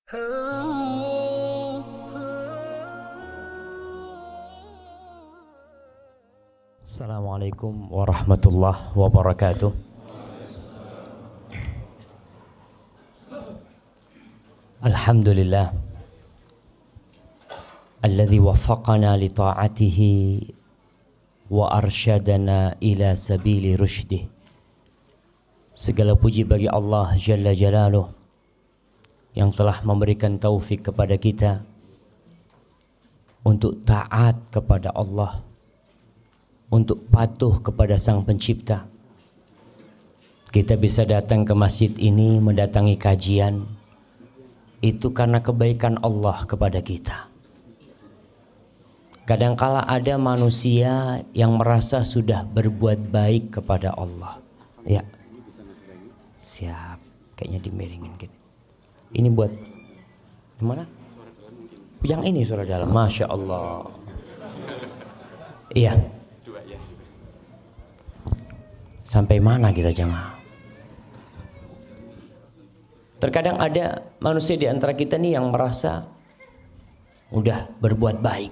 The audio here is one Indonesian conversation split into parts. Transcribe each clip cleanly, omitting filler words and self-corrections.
Assalamualaikum warahmatullahi wabarakatuh. Alhamdulillah alladzi waffaqana li ta'atihi wa arsyadana ila sabili rusydih. Segala puji bagi Allah Jalla Jalaluh yang telah memberikan taufik kepada kita untuk taat kepada Allah, untuk patuh kepada Sang Pencipta. Kita bisa datang ke masjid ini, mendatangi kajian, itu karena kebaikan Allah kepada kita. Kadangkala ada manusia yang merasa sudah berbuat baik kepada Allah. Ya, siap. Kayaknya dimiringin gitu. Ini buat gimana? Yang ini suara dalam. Masya Allah. Iya. Sampai mana kita jemaah? Terkadang ada manusia di antara kita nih yang merasa udah berbuat baik.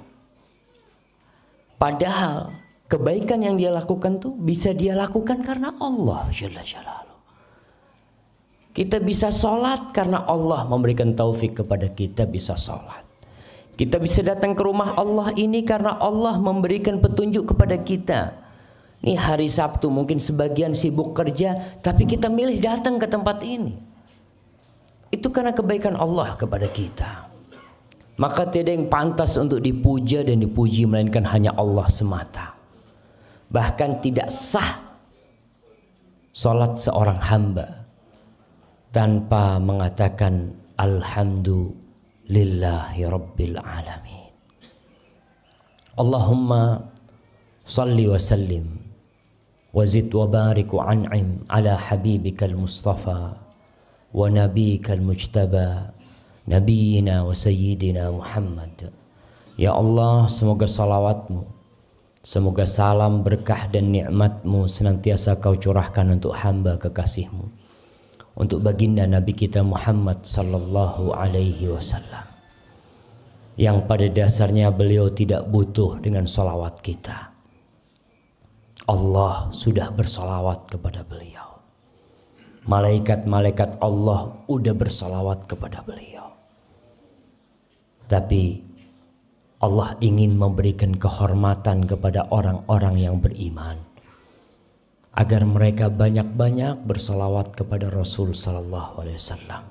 Padahal kebaikan yang dia lakukan tuh bisa dia lakukan karena Allah Jalla Jalaluh. Kita bisa sholat karena Allah memberikan taufik kepada kita bisa sholat. Kita bisa datang ke rumah Allah ini karena Allah memberikan petunjuk kepada kita. Ini hari Sabtu mungkin sebagian sibuk kerja, tapi kita milih datang ke tempat ini. Itu karena kebaikan Allah kepada kita. Maka tidak yang pantas untuk dipuja dan dipuji melainkan hanya Allah semata. Bahkan tidak sah sholat seorang hamba tanpa mengatakan alhamdulillahi rabbil alamin. Allahumma salli wa sallim wazid wa barik wa an'im ala habibikal mustafa wa nabiyikal mujtaba nabiyina wa sayyidina Muhammad. Ya Allah, semoga salawatmu, semoga salam berkah dan nikmatmu senantiasa kau curahkan untuk hamba kekasihmu, untuk baginda Nabi kita Muhammad sallallahu alaihi wasallam, yang pada dasarnya beliau tidak butuh dengan salawat kita. Allah sudah bersalawat kepada beliau. Malaikat-malaikat Allah udah bersalawat kepada beliau. Tapi Allah ingin memberikan kehormatan kepada orang-orang yang beriman, agar mereka banyak-banyak bersalawat kepada Rasul sallallahu alaihi wasallam.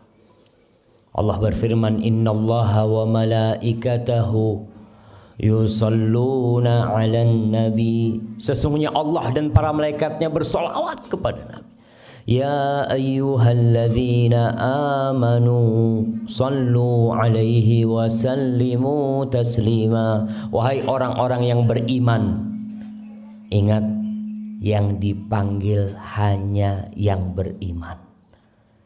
Allah berfirman, innallaha wa malaikatahu yusalluna 'alan nabi. Sesungguhnya Allah dan para malaikatnya bersalawat kepada Nabi. Ya ayyuhalladzina amanu sallu 'alaihi wa sallimu taslima. Wahai orang-orang yang beriman, ingat, yang dipanggil hanya yang beriman.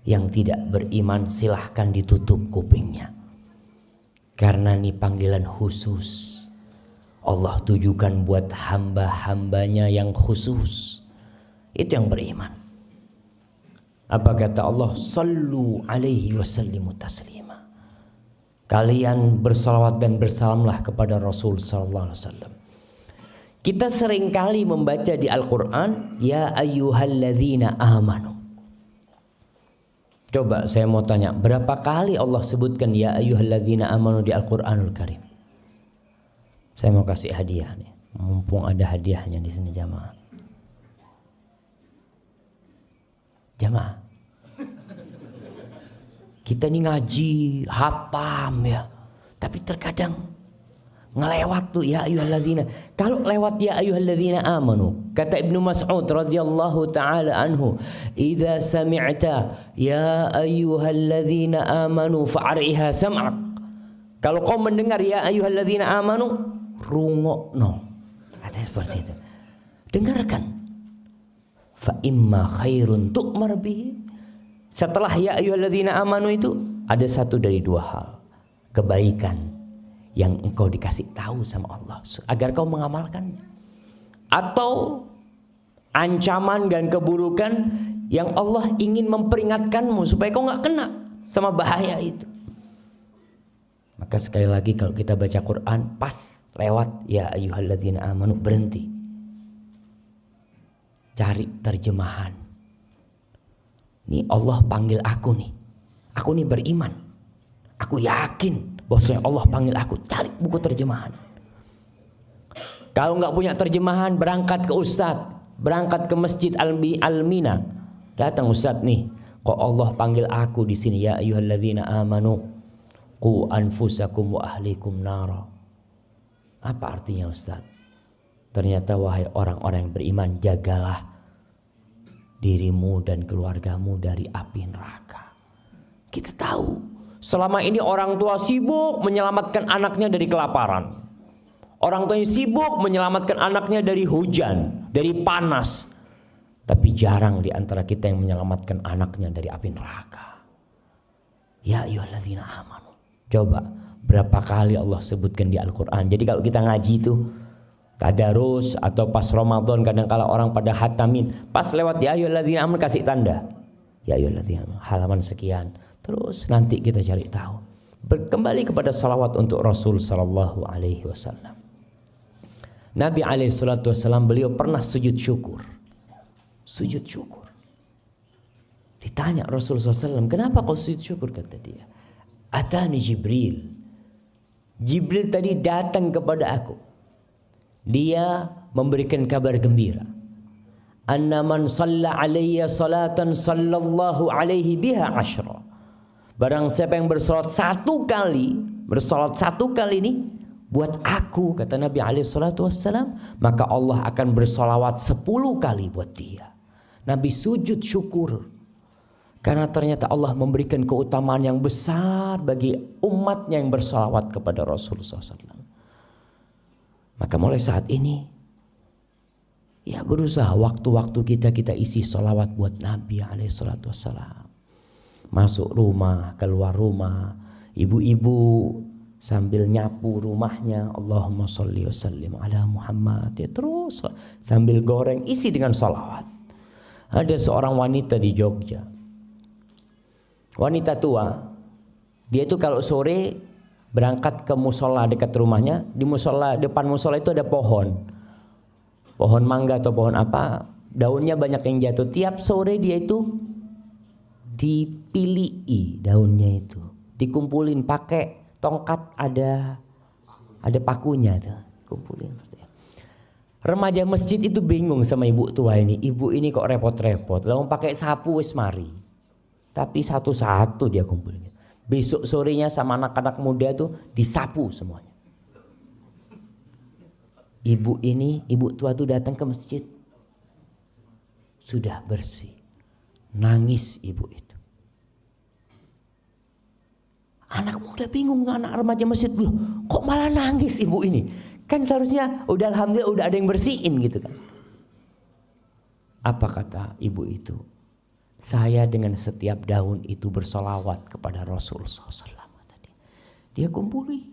Yang tidak beriman silahkan ditutup kupingnya. Karena ini panggilan khusus. Allah tujukan buat hamba-hambanya yang khusus. Itu yang beriman. Apa kata Allah? Sallu alaihi wasallimu taslima. Kalian bersalawat dan bersalamlah kepada Rasul sallallahu alaihi wasallam. Kita seringkali membaca di Al-Quran, ya ayyuhalladzina amanu. Coba saya mau tanya, berapa kali Allah sebutkan ya ayyuhalladzina amanu di Al-Quranul Karim? Saya mau kasih hadiah nih, mumpung ada hadiahnya di sini jamaah. Jamaah, kita ini ngaji, hatam ya, tapi terkadang ngelewat tuh ya ayyuhalladzina. Kalau lewat ya ayyuhalladzina amanu, kata Ibnu Mas'ud radhiyallahu taala anhu, idza sami'ta ya ayyuhalladzina amanu fa'riha sam'ak. Kalau kau mendengar ya ayyuhalladzina amanu, rungokno. Kata seperti itu. Dengarkan. Fa imma khairun tu'mar bihi. Setelah ya ayyuhalladzina amanu itu ada satu dari dua hal. Kebaikan yang engkau dikasih tahu sama Allah agar kau mengamalkannya, atau ancaman dan keburukan yang Allah ingin memperingatkanmu supaya kau nggak kena sama bahaya itu. Maka sekali lagi kalau kita baca Quran pas lewat ya ayyuhalladzina amanu, berhenti. Cari terjemahan. Nih Allah panggil aku nih. Aku nih beriman. Aku yakin bahwasanya Allah panggil aku. Cari buku terjemahan. Kalau nggak punya terjemahan, berangkat ke ustadz, berangkat ke masjid Al-Mina. Datang ustadz nih. Kok Allah panggil aku di sini, ya ayyuhalladzina amanu qu anfusakum wa ahlikum nara. Apa artinya Ustaz? Ternyata wahai orang-orang yang beriman, jagalah dirimu dan keluargamu dari api neraka. Kita tahu selama ini orang tua sibuk menyelamatkan anaknya dari kelaparan. Orang tuanya sibuk menyelamatkan anaknya dari hujan, dari panas. Tapi jarang di antara kita yang menyelamatkan anaknya dari api neraka. Ya ayyuhalladzina amanu. Coba berapa kali Allah sebutkan di Al-Quran. Jadi kalau kita ngaji itu tadarus atau pas Ramadan, kadang-kala orang pada hatamin, pas lewat ya ayyuhalladzina amanu kasih tanda. Ya ayyuhalladzina amanu, halaman sekian. Terus nanti kita cari tahu. Kembali kepada salawat untuk Rasul sallallahu alaihi wasallam. Nabi alaihi salatu wasallam beliau pernah sujud syukur. Sujud syukur. Ditanya Rasulullah SAW, kenapa kau sujud syukur? Kata dia, atani Jibril. Jibril tadi datang kepada aku. Dia memberikan kabar gembira. Anna man shalla alayya salatan sallallahu alaihi biha ashra. Barang siapa yang bersolat satu kali ini buat aku, kata Nabi alaihi salatu wassalam, maka Allah akan bersolawat 10 kali buat dia. Nabi sujud syukur karena ternyata Allah memberikan keutamaan yang besar bagi umatnya yang bersalawat kepada Rasulullah SAW. Maka mulai saat ini ya berusaha waktu-waktu kita isi salawat buat Nabi alaihissalatu wassalam. Masuk rumah, keluar rumah, ibu-ibu sambil nyapu rumahnya, Allahumma sholli wa sallim ala Muhammad, ya terus sambil goreng isi dengan salawat. Ada seorang wanita di Jogja, wanita tua. Dia itu kalau sore berangkat ke musola dekat rumahnya. Di musola, depan musola itu ada pohon mangga atau pohon apa, daunnya banyak yang jatuh. Tiap sore dia itu dipilih daunnya itu, dikumpulin pakai tongkat, ada pakunya tuh, kumpulin. Remaja masjid itu bingung sama ibu tua ini. Ibu ini kok repot-repot, lalu pakai sapu wis mari. Tapi satu-satu dia kumpulin. Besok sorenya sama anak-anak muda tuh disapu semuanya. Ibu tua tuh datang ke masjid. Sudah bersih. Nangis ibu itu. Anak muda bingung, anak remaja masjid, loh, kok malah nangis ibu ini? Kan seharusnya udah alhamdulillah udah ada yang bersihin gitu kan. Apa kata ibu itu? Saya dengan setiap daun itu bersolawat kepada Rasulullah SAW. Dia kumpulin.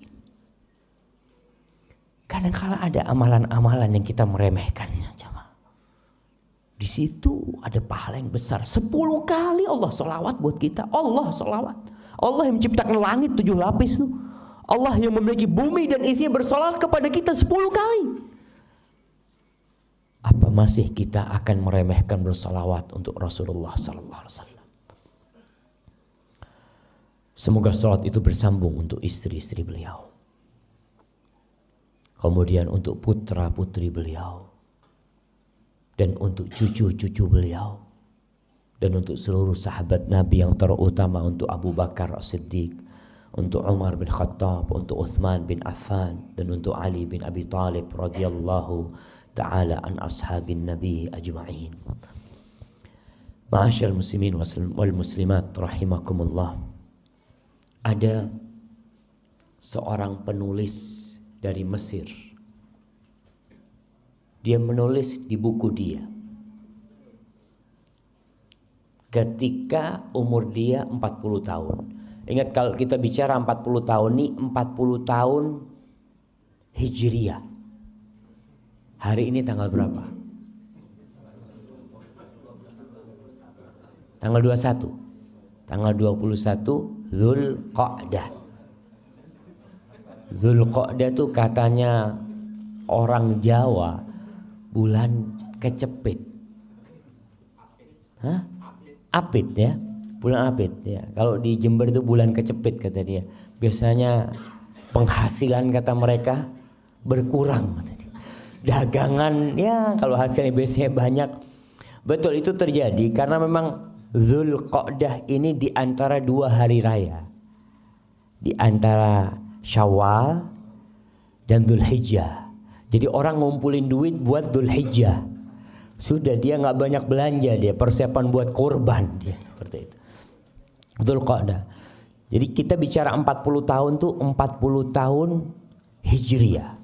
Kadang-kala ada amalan-amalan yang kita meremehkannya. Di situ ada pahala yang besar. 10 kali Allah solawat buat kita. Allah solawat. Allah yang menciptakan langit 7 lapis tuh. Allah yang memiliki bumi dan isinya bersolawat kepada kita 10 kali. Apa masih kita akan meremehkan bersolawat untuk Rasulullah SAW? Semoga solawat itu bersambung untuk istri-istri beliau, kemudian untuk putra-putri beliau, dan untuk cucu-cucu beliau, dan untuk seluruh sahabat Nabi yang terutama, untuk Abu Bakar As-Siddiq, untuk Umar bin Khattab, untuk Uthman bin Affan, dan untuk Ali bin Abi Talib radhiyallahu ta'ala an ashabin Nabi ajma'in. Ma'asyar muslimin wal muslimat rahimakumullah. Ada seorang penulis dari Mesir. Dia menulis di buku dia ketika umur dia 40 tahun. Ingat, kalau kita bicara 40 tahun ini 40 tahun Hijriyah. Hari ini tanggal berapa? Tanggal 21. Tanggal 21 Dzulqa'dah. Dzulqa'dah tuh katanya orang Jawa bulan kecepit. Hah? Apit ya, bulan Apit ya. Kalau di Jember itu bulan kecepit kata dia. Biasanya penghasilan kata mereka berkurang kata dia. Dagangan ya kalau hasilnya biasanya banyak. Betul itu terjadi karena memang Dzulqa'dah ini di antara 2 hari raya. Di antara Syawal dan Dzulhijjah. Jadi orang ngumpulin duit buat Dzulhijjah. Sudah dia nggak banyak belanja, dia persiapan buat kurban dia seperti itu. Dzulqa'dah. Jadi kita bicara 40 tahun tuh 40 tahun Hijriah.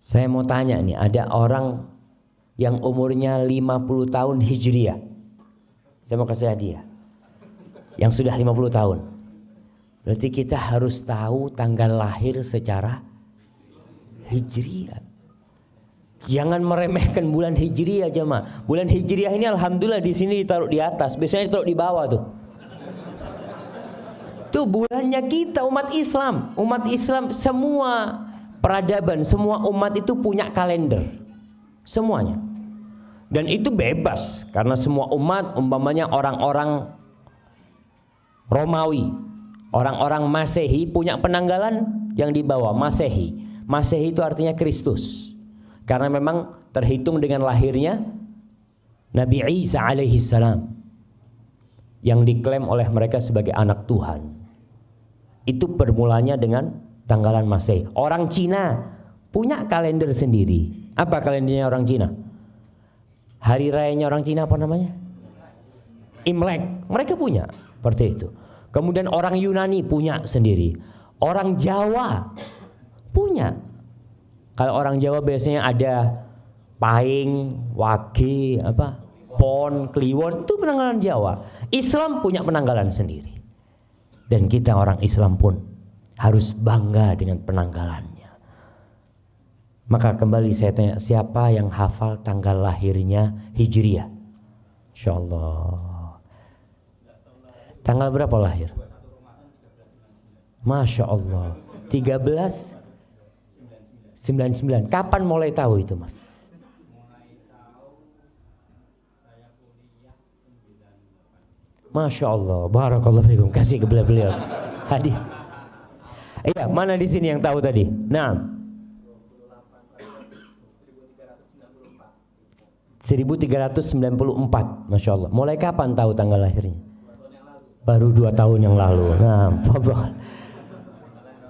Saya mau tanya nih, ada orang yang umurnya 50 tahun Hijriah. Saya mau kasih hadiah. Yang sudah 50 tahun. Berarti kita harus tahu tanggal lahir secara Hijriah. Jangan meremehkan bulan Hijriah jemaah. Bulan Hijriah ini alhamdulillah di sini ditaruh di atas, biasanya ditaruh di bawah tuh. Tuh bulannya kita umat Islam. Umat Islam semua peradaban, semua umat itu punya kalender. Semuanya. Dan itu bebas karena semua umat umpamanya orang-orang Romawi, orang-orang Masehi punya penanggalan yang dibawa Masehi. Masehi itu artinya Kristus. Karena memang terhitung dengan lahirnya Nabi Isa alaihi salam yang diklaim oleh mereka sebagai anak Tuhan. Itu permulanya dengan tanggalan Masehi. Orang Cina punya kalender sendiri. Apa kalendernya orang Cina? Hari rayanya orang Cina apa namanya? Imlek. Mereka punya seperti itu. Kemudian orang Yunani punya sendiri. Orang Jawa punya. Kalau orang Jawa biasanya ada Pahing, Wage, Pon, Kliwon, itu penanggalan Jawa. Islam punya penanggalan sendiri. Dan kita orang Islam pun harus bangga dengan penanggalannya. Maka kembali saya tanya, siapa yang hafal tanggal lahirnya Hijriah? Insyaallah. Tanggal berapa lahir? Masya Allah. 1399. Kapan mulai tahu itu, Mas? Masya Allah. Barakallahu fikum. Kasih ke beliau. Hadiah. Iya, mana di sini yang tahu tadi? Nah, 1394. Masya Allah. Mulai kapan tahu tanggal lahirnya? Baru 2 tahun yang lalu. Nah, fadhal.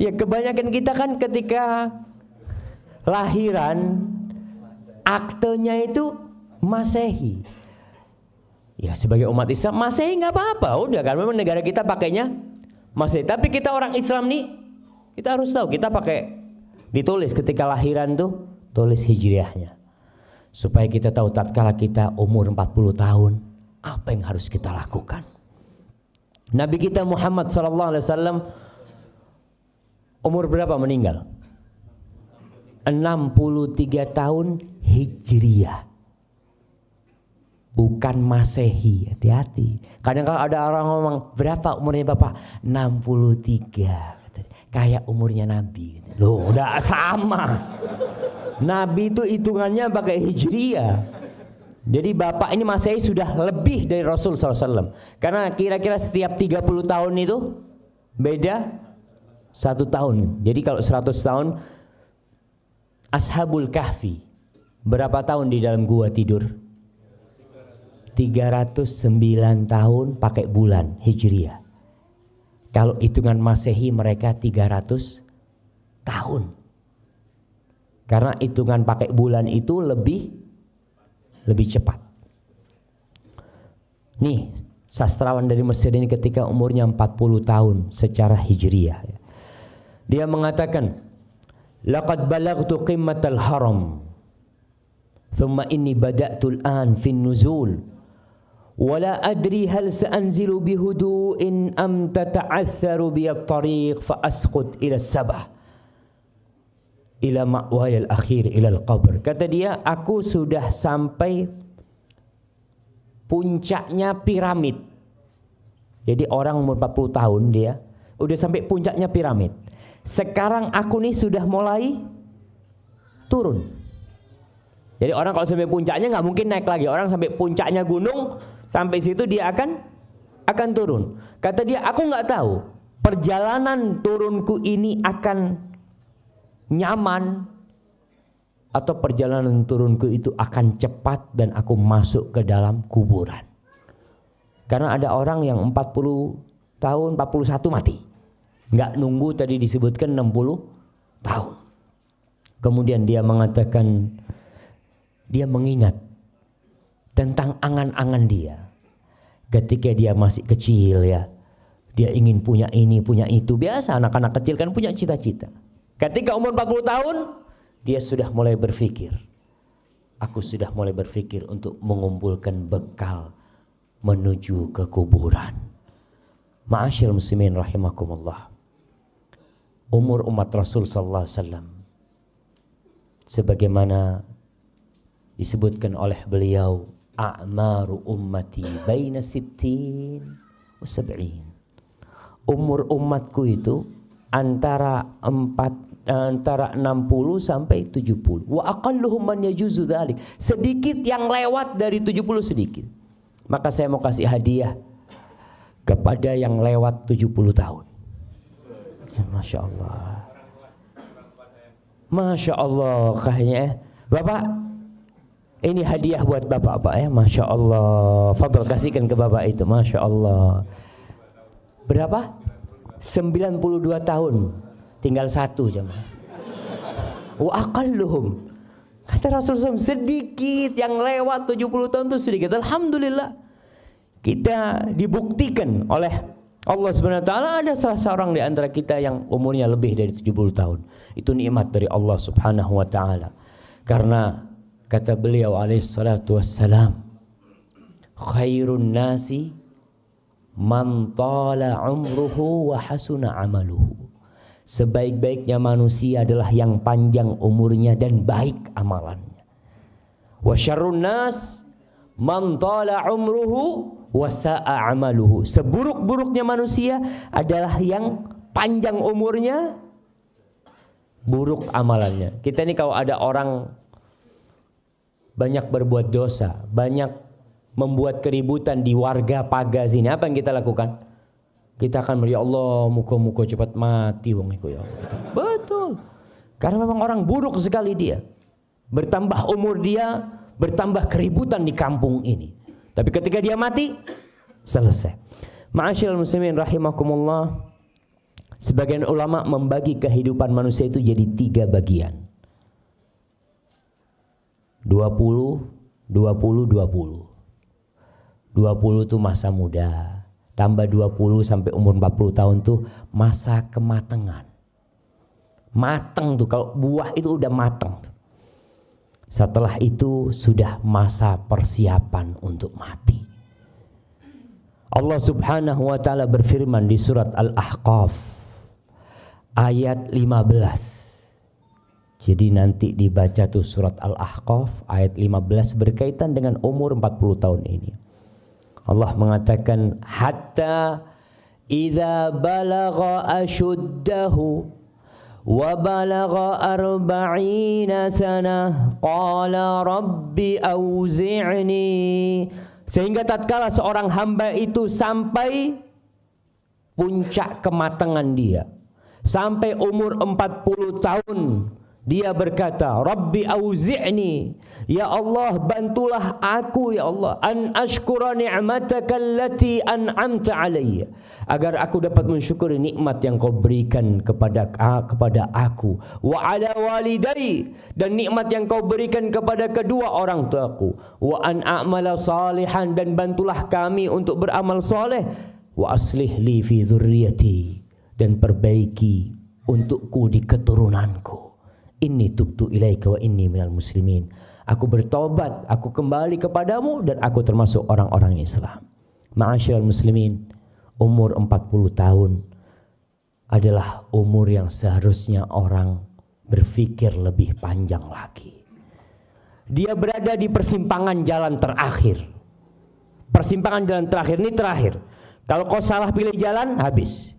Ya kebanyakan kita kan ketika lahiran aktenya itu Masehi. Ya sebagai umat Islam Masehi nggak apa-apa, udah kan memang negara kita pakainya Masehi. Tapi kita orang Islam nih kita harus tahu kita pakai ditulis ketika lahiran tuh tulis Hijriahnya. Supaya kita tahu tatkala kita umur 40 tahun apa yang harus kita lakukan. Nabi kita Muhammad SAW umur berapa meninggal? 63 tahun Hijriah. Bukan Masehi, hati-hati. Kadang kalau ada orang ngomong, berapa umurnya Bapak? 63. Kayak umurnya Nabi. Loh, udah sama. Nabi itu hitungannya pakai Hijriah. Jadi Bapak ini Masehi sudah lebih dari Rasul SAW. Karena kira-kira setiap 30 tahun itu beda 1 tahun. Jadi kalau 100 tahun, Ashabul Kahfi berapa tahun di dalam gua tidur? 309 tahun pakai bulan Hijriah. Kalau hitungan Masehi mereka 300 tahun. Karena hitungan pakai bulan itu lebih cepat. Nih, sastrawan dari Mesir ini ketika umurnya 40 tahun secara Hijriah. Dia mengatakan, laqad balagtu qimmatal haram. Thumma inni bada'tu al-an fi nuzul. ولا أدري هل سأنزل بهدوء أم تتعثر بي الطريق فأسقط إلى السبع إلى مأواي الأخير إلى القبر. Kata dia, aku sudah sampai puncaknya piramid. Jadi orang umur 40 tahun dia udah sampai puncaknya piramid. Sekarang aku nih sudah mulai turun. Jadi orang kalau sampai puncaknya nggak mungkin naik lagi. Orang sampai puncaknya gunung, sampai situ dia akan turun. Kata dia, aku nggak tahu perjalanan turunku ini akan nyaman atau perjalanan turunku itu akan cepat dan aku masuk ke dalam kuburan. Karena ada orang yang 40 tahun, 41 mati. Nggak nunggu tadi disebutkan 60 tahun. Kemudian dia mengatakan, dia mengingat tentang angan-angan dia. Ketika dia masih kecil ya, dia ingin punya ini, punya itu. Biasa anak-anak kecil kan punya cita-cita. Ketika umur 40 tahun, dia sudah mulai berpikir. Aku sudah mulai berpikir untuk mengumpulkan bekal menuju ke kuburan. Ma'asyiral muslimin rahimakumullah. Umur umat Rasul sallallahu alaihi wasallam sebagaimana disebutkan oleh beliau, a'maru ummati baina sittin wa sab'in. Umur umatku itu antara 60 sampai 70. Wa aqalluhum man yajuzu dzalik. Sedikit yang lewat dari 70 sedikit. Maka saya mau kasih hadiah kepada yang lewat 70 tahun. Masya Allah. Masya Allah kayaknya. Bapak, ini hadiah buat bapak Pak ya. Masya Allah. Fadl kasihkan ke bapak itu. Masya Allah. Berapa? 92 tahun. Tinggal satu jemaah. Wa aqalluhum. Kata Rasulullah SAW, sedikit yang lewat 70 tahun itu sedikit. Alhamdulillah. Kita dibuktikan oleh Allah Subhanahu wa taala ada salah seorang di antara kita yang umurnya lebih dari 70 tahun. Itu nikmat dari Allah Subhanahu wa taala. Karena kata beliau alaihi salatu wassalam, khairun nasi man tala umruhu wa hasuna amaluhu. Sebaik-baiknya manusia adalah yang panjang umurnya dan baik amalannya. Wa syarrun nas man tala umruhu wa sa'a amaluhu. Seburuk-buruknya manusia adalah yang panjang umurnya, buruk amalannya. Kita ini kalau ada orang banyak berbuat dosa, banyak membuat keributan di warga paga sini, apa yang kita lakukan? Kita akan ya Allah, muka-muka cepat mati wong iku ya. Betul. Karena memang orang buruk sekali dia. Bertambah umur dia, bertambah keributan di kampung ini. Tapi ketika dia mati, selesai. Ma'asyiral muslimin rahimakumullah. Sebagian ulama membagi kehidupan manusia itu jadi 3 bagian. 20, 20, 20. 20 itu masa muda. Tambah 20 sampai umur 40 tahun tuh masa kematangan. Matang tuh, kalau buah itu udah matang tuh. Setelah itu sudah masa persiapan untuk mati. Allah Subhanahu wa taala berfirman di surat Al-Ahqaf ayat 15. Jadi nanti dibaca tuh surat Al-Ahqaf ayat 15 berkaitan dengan umur 40 tahun ini. Allah mengatakan hatta idza balagha ashuddahu wa balagha 40 sanah qala rabbi auzi'ni, sehingga tatkala seorang hamba itu sampai puncak kematangan dia, sampai umur 40 tahun, dia berkata, Rabbi auzi'ni, ya Allah bantulah aku ya Allah, an ashkura ni'mataka allati an'amta alayya, agar aku dapat mensyukuri nikmat yang kau berikan kepada aku, wa ala walidai, dan nikmat yang kau berikan kepada kedua orang tuaku, wa an a'mala salihan, dan bantulah kami untuk beramal soleh, wa aslih li fi dzurriyyati, dan perbaiki untukku di keturunanku. Inni tubtu ilaika wa inni minal muslimin. Aku bertobat, aku kembali kepadamu dan aku termasuk orang-orang Islam. Ma'asyiral muslimin, umur 40 tahun adalah umur yang seharusnya orang berpikir lebih panjang lagi. Dia berada di persimpangan jalan terakhir. Persimpangan jalan terakhir ini terakhir. Kalau kau salah pilih jalan, habis.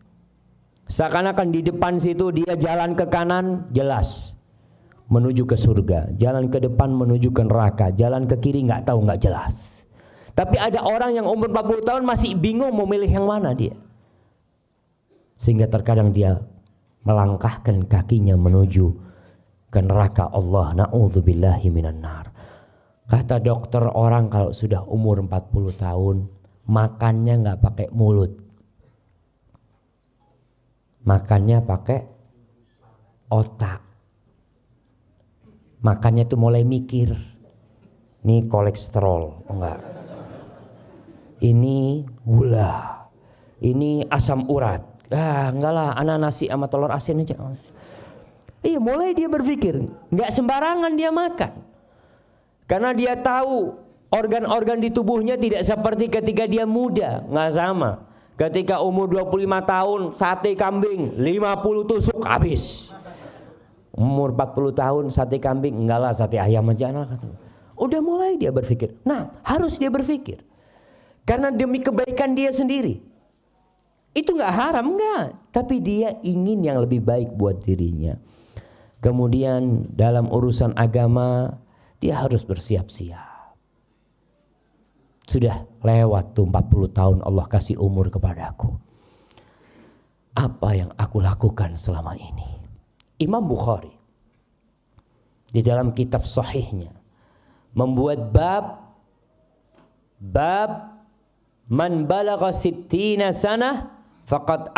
Seakan-akan di depan situ dia jalan ke kanan, jelas menuju ke surga, jalan ke depan menuju ke neraka, jalan ke kiri nggak tahu, nggak jelas. Tapi ada orang yang umur 40 tahun masih bingung mau milih yang mana dia. Sehingga terkadang dia melangkahkan kakinya menuju ke neraka Allah. Na'udzubillahi minan nar. Kata dokter, orang kalau sudah umur 40 tahun makannya nggak pakai mulut, makannya pakai otak. Makannya tuh mulai mikir, ini kolesterol, enggak, ini gula, ini asam urat, enggak lah, anak nasi sama telur asin aja. Iya, mulai dia berpikir, enggak sembarangan dia makan, karena dia tahu organ-organ di tubuhnya tidak seperti ketika dia muda, enggak sama. Ketika umur 25 tahun sate kambing 50 tusuk habis. Umur 40 tahun sate kambing, enggak lah sate ayam aja. Udah mulai dia berpikir. Nah, harus dia berpikir. Karena demi kebaikan dia sendiri. Itu enggak haram, enggak. Tapi dia ingin yang lebih baik buat dirinya. Kemudian dalam urusan agama dia harus bersiap-siap. Sudah lewat tuh 40 tahun Allah kasih umur kepadaku. Apa yang aku lakukan selama ini? Imam Bukhari di dalam kitab sahihnya membuat bab man balagha sittina sanah faqad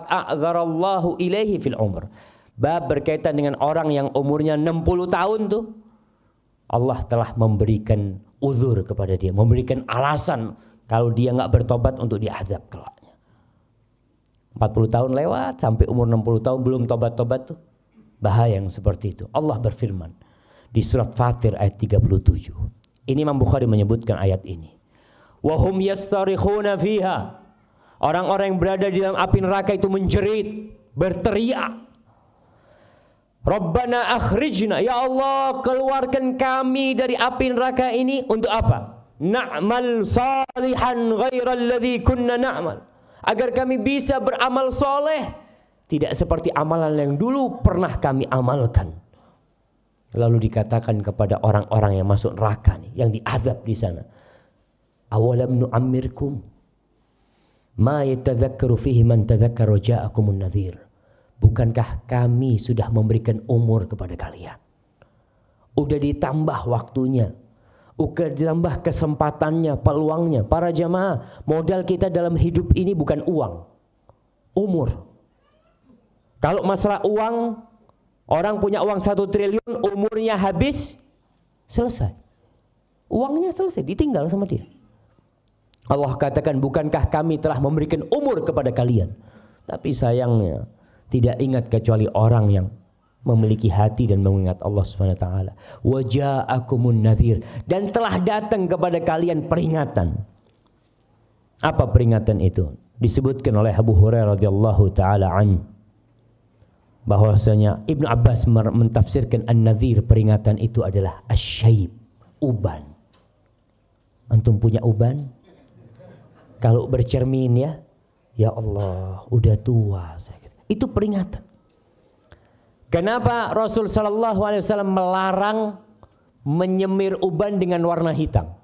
a'dzarallahu ilaihi fil umr. Bab berkaitan dengan orang yang umurnya 60 tahun tuh Allah telah memberikan uzur kepada dia, memberikan alasan kalau dia enggak bertobat untuk diazab kelak. 40 tahun lewat sampai umur 60 tahun belum tobat-tobat tuh bahaya yang seperti itu. Allah berfirman di surat Fatir ayat 37. Ini Imam Bukhari menyebutkan ayat ini. Wa hum yastarikhuna fiha. Orang-orang yang berada di dalam api neraka itu menjerit, berteriak. Rabbana akhrijna, ya Allah keluarkan kami dari api neraka ini untuk apa? Na'mal salihan ghairal ladzi kunna na'mal. Agar kami bisa beramal soleh tidak seperti amalan yang dulu pernah kami amalkan. Lalu dikatakan kepada orang-orang yang masuk neraka nih, yang diazab di sana, awalam nu'ammirkum ma yatadzakkaru fihi man tadzakkara ja'akumun nadhir. Bukankah kami sudah memberikan umur kepada kalian? Udah ditambah waktunya, udah ditambah kesempatannya, peluangnya. Para jamaah, modal kita dalam hidup ini bukan uang, umur. Kalau masalah uang, orang punya uang 1 triliun, umurnya habis, selesai. Uangnya selesai, ditinggal sama dia. Allah katakan, bukankah kami telah memberikan umur kepada kalian? Tapi sayangnya tidak ingat kecuali orang yang memiliki hati dan mengingat Allah Subhanahu wa taala. Wa ja'akumun nadhir, dan telah datang kepada kalian peringatan. Apa peringatan itu? Disebutkan oleh Abu Hurairah radhiyallahu taala an bahwasanya Ibnu Abbas mentafsirkan an-nadhir, peringatan itu adalah asy-syaib, uban. Antum punya uban? Kalau bercermin ya Allah, udah tua. Itu peringatan. Kenapa Rasul sallallahu alaihi wasallam melarang menyemir uban dengan warna hitam?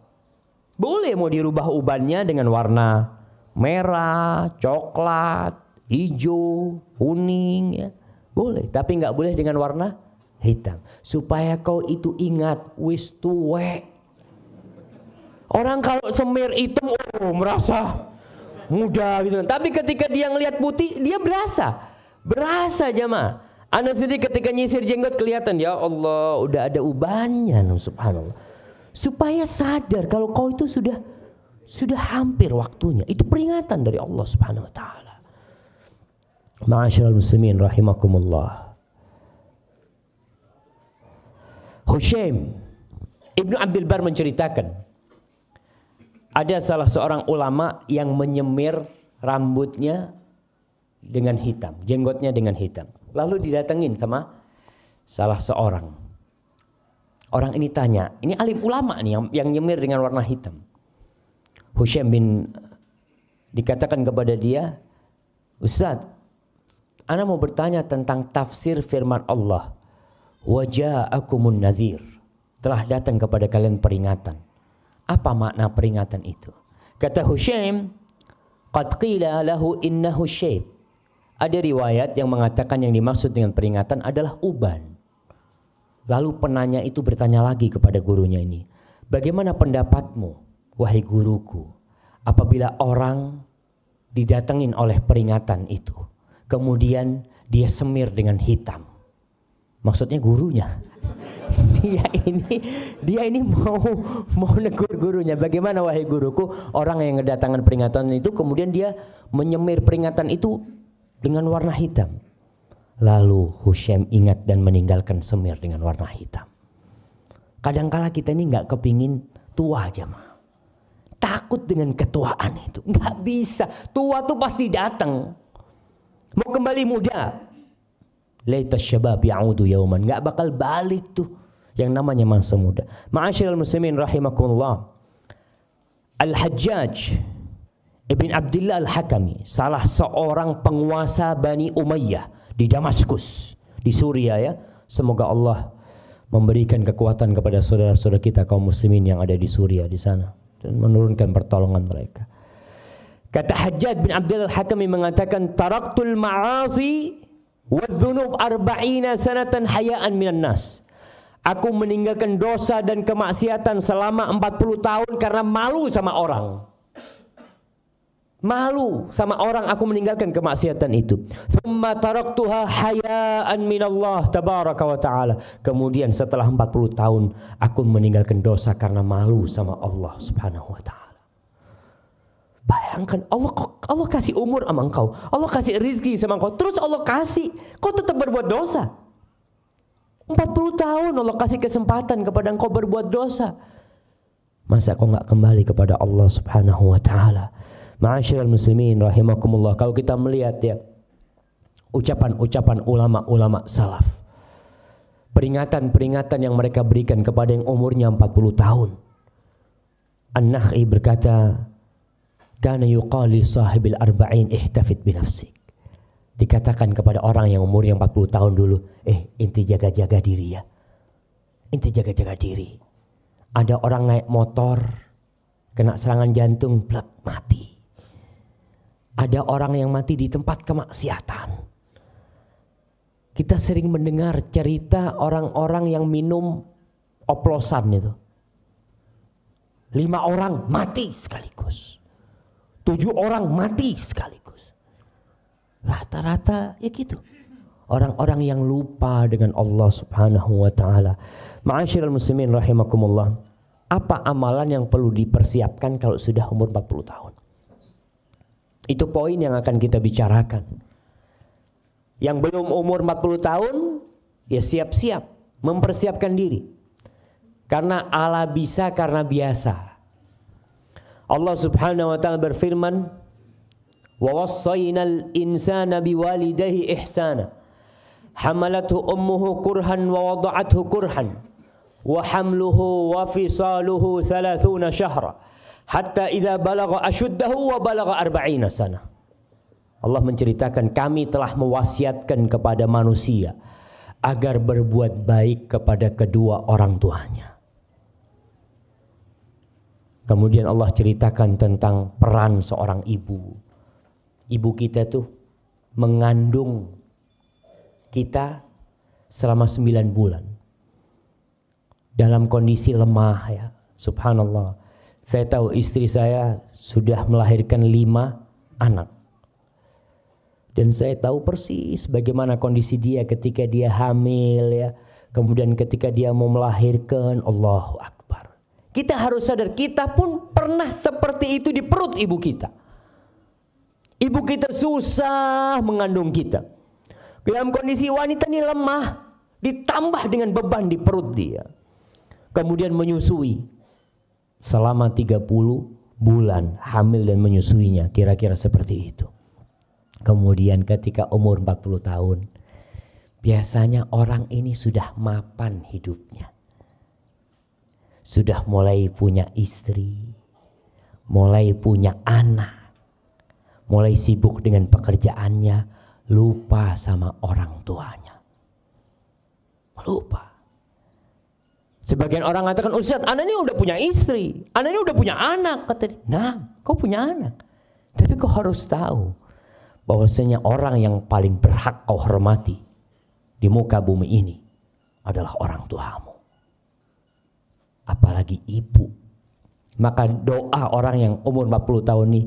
Boleh mau dirubah ubannya dengan warna merah, coklat, hijau, kuning ya. Boleh, tapi enggak boleh dengan warna hitam. Supaya kau itu ingat wis tuwek. Orang kalau semir hitam merasa muda gitu. Tapi ketika dia ngelihat putih, dia berasa jamaah. Anda sendiri ketika nyisir jenggot kelihatan, ya Allah, udah ada ubannya, subhanallah. Supaya sadar kalau kau itu sudah hampir waktunya. Itu peringatan dari Allah Subhanahu wa taala. Ma'asyiral muslimin rahimakumullah. Hushaim Ibnu Abdul Bar menceritakan, ada salah seorang ulama yang menyemir rambutnya dengan hitam, jenggotnya dengan hitam. Lalu didatengin sama salah seorang. Orang ini tanya, ini alim ulama nih yang nyemir dengan warna hitam. Hushaim bin dikatakan kepada dia, Ustaz, ana mau bertanya tentang tafsir firman Allah. Waja'akumun nadhir. Telah datang kepada kalian peringatan. Apa makna peringatan itu? Kata Hushaim, qad qila lahu innahu syayb. Ada riwayat yang mengatakan yang dimaksud dengan peringatan adalah uban. Lalu penanya itu bertanya lagi kepada gurunya ini, bagaimana pendapatmu, wahai guruku, apabila orang didatengin oleh peringatan itu, kemudian dia semir dengan hitam? Maksudnya gurunya. Dia ini mau negur gurunya. Bagaimana wahai guruku, orang yang kedatangan peringatan itu kemudian dia menyemir peringatan itu dengan warna hitam. Lalu Hushaim ingat dan meninggalkan semir dengan warna hitam. Kadangkala kita ini nggak kepingin tua aja mah. Takut dengan ketuaan itu. Nggak bisa. Tua tuh pasti datang. Mau kembali muda. Laita syabab ya'udu yauman. Nggak bakal balik tuh yang namanya masa muda. Ma'asyiral muslimin rahimakumullah. Al-Hajjaj Ibn Abdullah Al-Hakami, salah seorang penguasa Bani Umayyah di Damaskus, di Suriah ya. Semoga Allah memberikan kekuatan kepada saudara-saudara kita kaum muslimin yang ada di Suriah di sana dan menurunkan pertolongan mereka. Kata Hajjaj bin Abdullah Al-Hakami mengatakan, taraktul ma'asi wadh-dhunub 40 sanatan hayaan minan nas. Aku meninggalkan dosa dan kemaksiatan selama 40 tahun karena malu sama orang. Malu sama orang aku meninggalkan kemaksiatan itu. Thumma taraktuha hayaan minallah tabaraka wa ta'ala. Kemudian setelah 40 tahun aku meninggalkan dosa karena malu sama Allah subhanahu wa ta'ala. Bayangkan Allah kasih umur sama engkau, Allah kasih rizki sama engkau, terus Allah kasih kau tetap berbuat dosa. 40 tahun Allah kasih kesempatan kepada engkau berbuat dosa. Masa kau gak kembali kepada Allah subhanahu wa ta'ala? Ma'asyiral muslimin rahimakumullah, kalau kita melihat ya ucapan-ucapan ulama-ulama salaf, peringatan-peringatan yang mereka berikan kepada yang umurnya 40 tahun. An-Nakhi berkata, kana yuqali sahibil arba'in ihtafid binafsik. Dikatakan kepada orang yang umurnya 40 tahun dulu, inti jaga-jaga diri ya. Inti jaga-jaga diri. Ada orang naik motor kena serangan jantung, plak, mati. Ada orang yang mati di tempat kemaksiatan. Kita sering mendengar cerita orang-orang yang minum oplosan itu. 5 orang mati sekaligus. 7 orang mati sekaligus. Rata-rata ya gitu. Orang-orang yang lupa dengan Allah subhanahu wa ta'ala. Ma'asyiral muslimin rahimakumullah. Apa amalan yang perlu dipersiapkan kalau sudah umur 40 tahun? Itu poin yang akan kita bicarakan. Yang belum umur 40 tahun, ya siap-siap mempersiapkan diri. Karena ala bisa karena biasa. Allah subhanahu wa ta'ala berfirman, wa wassaynal insana biwalidayhi ihsana hamalathu ummuhu kurhan wa wada'athu kurhan wa hamluhu wa fisaluhu 30 syahra hatta idza balagha ashuddahu wa balagha 40 sana. Allah menceritakan, kami telah mewasiatkan kepada manusia agar berbuat baik kepada kedua orang tuanya. Kemudian Allah ceritakan tentang peran seorang ibu. Ibu kita tuh mengandung kita selama 9 bulan dalam kondisi lemah ya. Subhanallah. Saya tahu istri saya sudah melahirkan 5 anak. Dan saya tahu persis bagaimana kondisi dia ketika dia hamil ya. Kemudian ketika dia mau melahirkan, Allahu Akbar. Kita harus sadar, kita pun pernah seperti itu di perut ibu kita. Ibu kita susah mengandung kita. Dalam kondisi wanita ini lemah, ditambah dengan beban di perut dia. Kemudian menyusui. Selama 30 bulan hamil dan menyusuinya, kira-kira seperti itu. Kemudian ketika umur 40 tahun, biasanya orang ini sudah mapan hidupnya. Sudah mulai punya istri, mulai punya anak, mulai sibuk dengan pekerjaannya, lupa sama orang tuanya. Lupa. Sebagian orang mengatakan, Ustaz, anak ini udah punya istri, anak ini udah punya anak, kata dia. Nah, kau punya anak, tapi kau harus tahu bahwasanya orang yang paling berhak kau hormati di muka bumi ini adalah orang tuamu, apalagi ibu. Maka doa orang yang umur 40 tahun ini,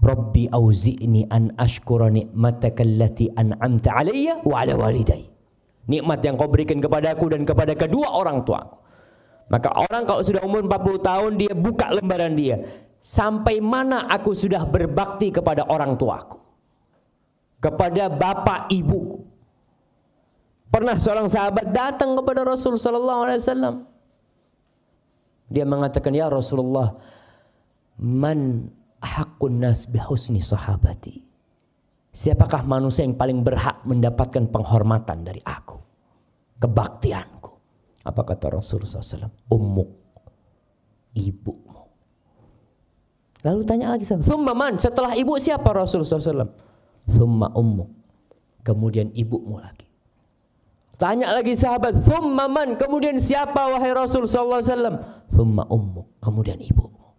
Rabbi auzi'ni an ashkura ni'mataka allati an'amta alayya wa ala walidayya. Nikmat yang kau berikan kepadaku dan kepada kedua orang tuaku. Maka orang kalau sudah umur 40 tahun, dia buka lembaran dia. Sampai mana aku sudah berbakti kepada orang tuaku, kepada bapak ibuku. Pernah seorang sahabat datang kepada Rasul sallallahu alaihi wasallam. Dia mengatakan, ya Rasulullah, man haqqun nas bihusni sahabati. Siapakah manusia yang paling berhak mendapatkan penghormatan dari aku, kebaktianku? Apa kata Rasulullah SAW? Ummuk, ibumu. Lalu tanya lagi, thumma man? Setelah ibu siapa Rasulullah SAW? Thumma ummuk, kemudian ibumu lagi. Tanya lagi sahabat, thumma man? Kemudian siapa wahai Rasulullah SAW? Thumma ummuk, kemudian ibumu.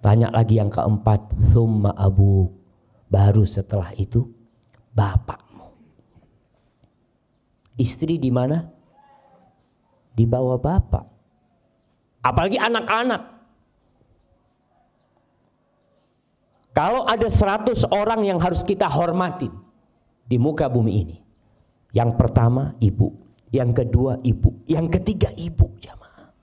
Tanya lagi yang keempat, thumma abuk, baru setelah itu bapakmu. Istri di mana? Di bawah bapak. Apalagi anak-anak. Kalau ada 100 orang yang harus kita hormatin di muka bumi ini, yang pertama ibu, yang kedua ibu, yang ketiga ibu, jamaah.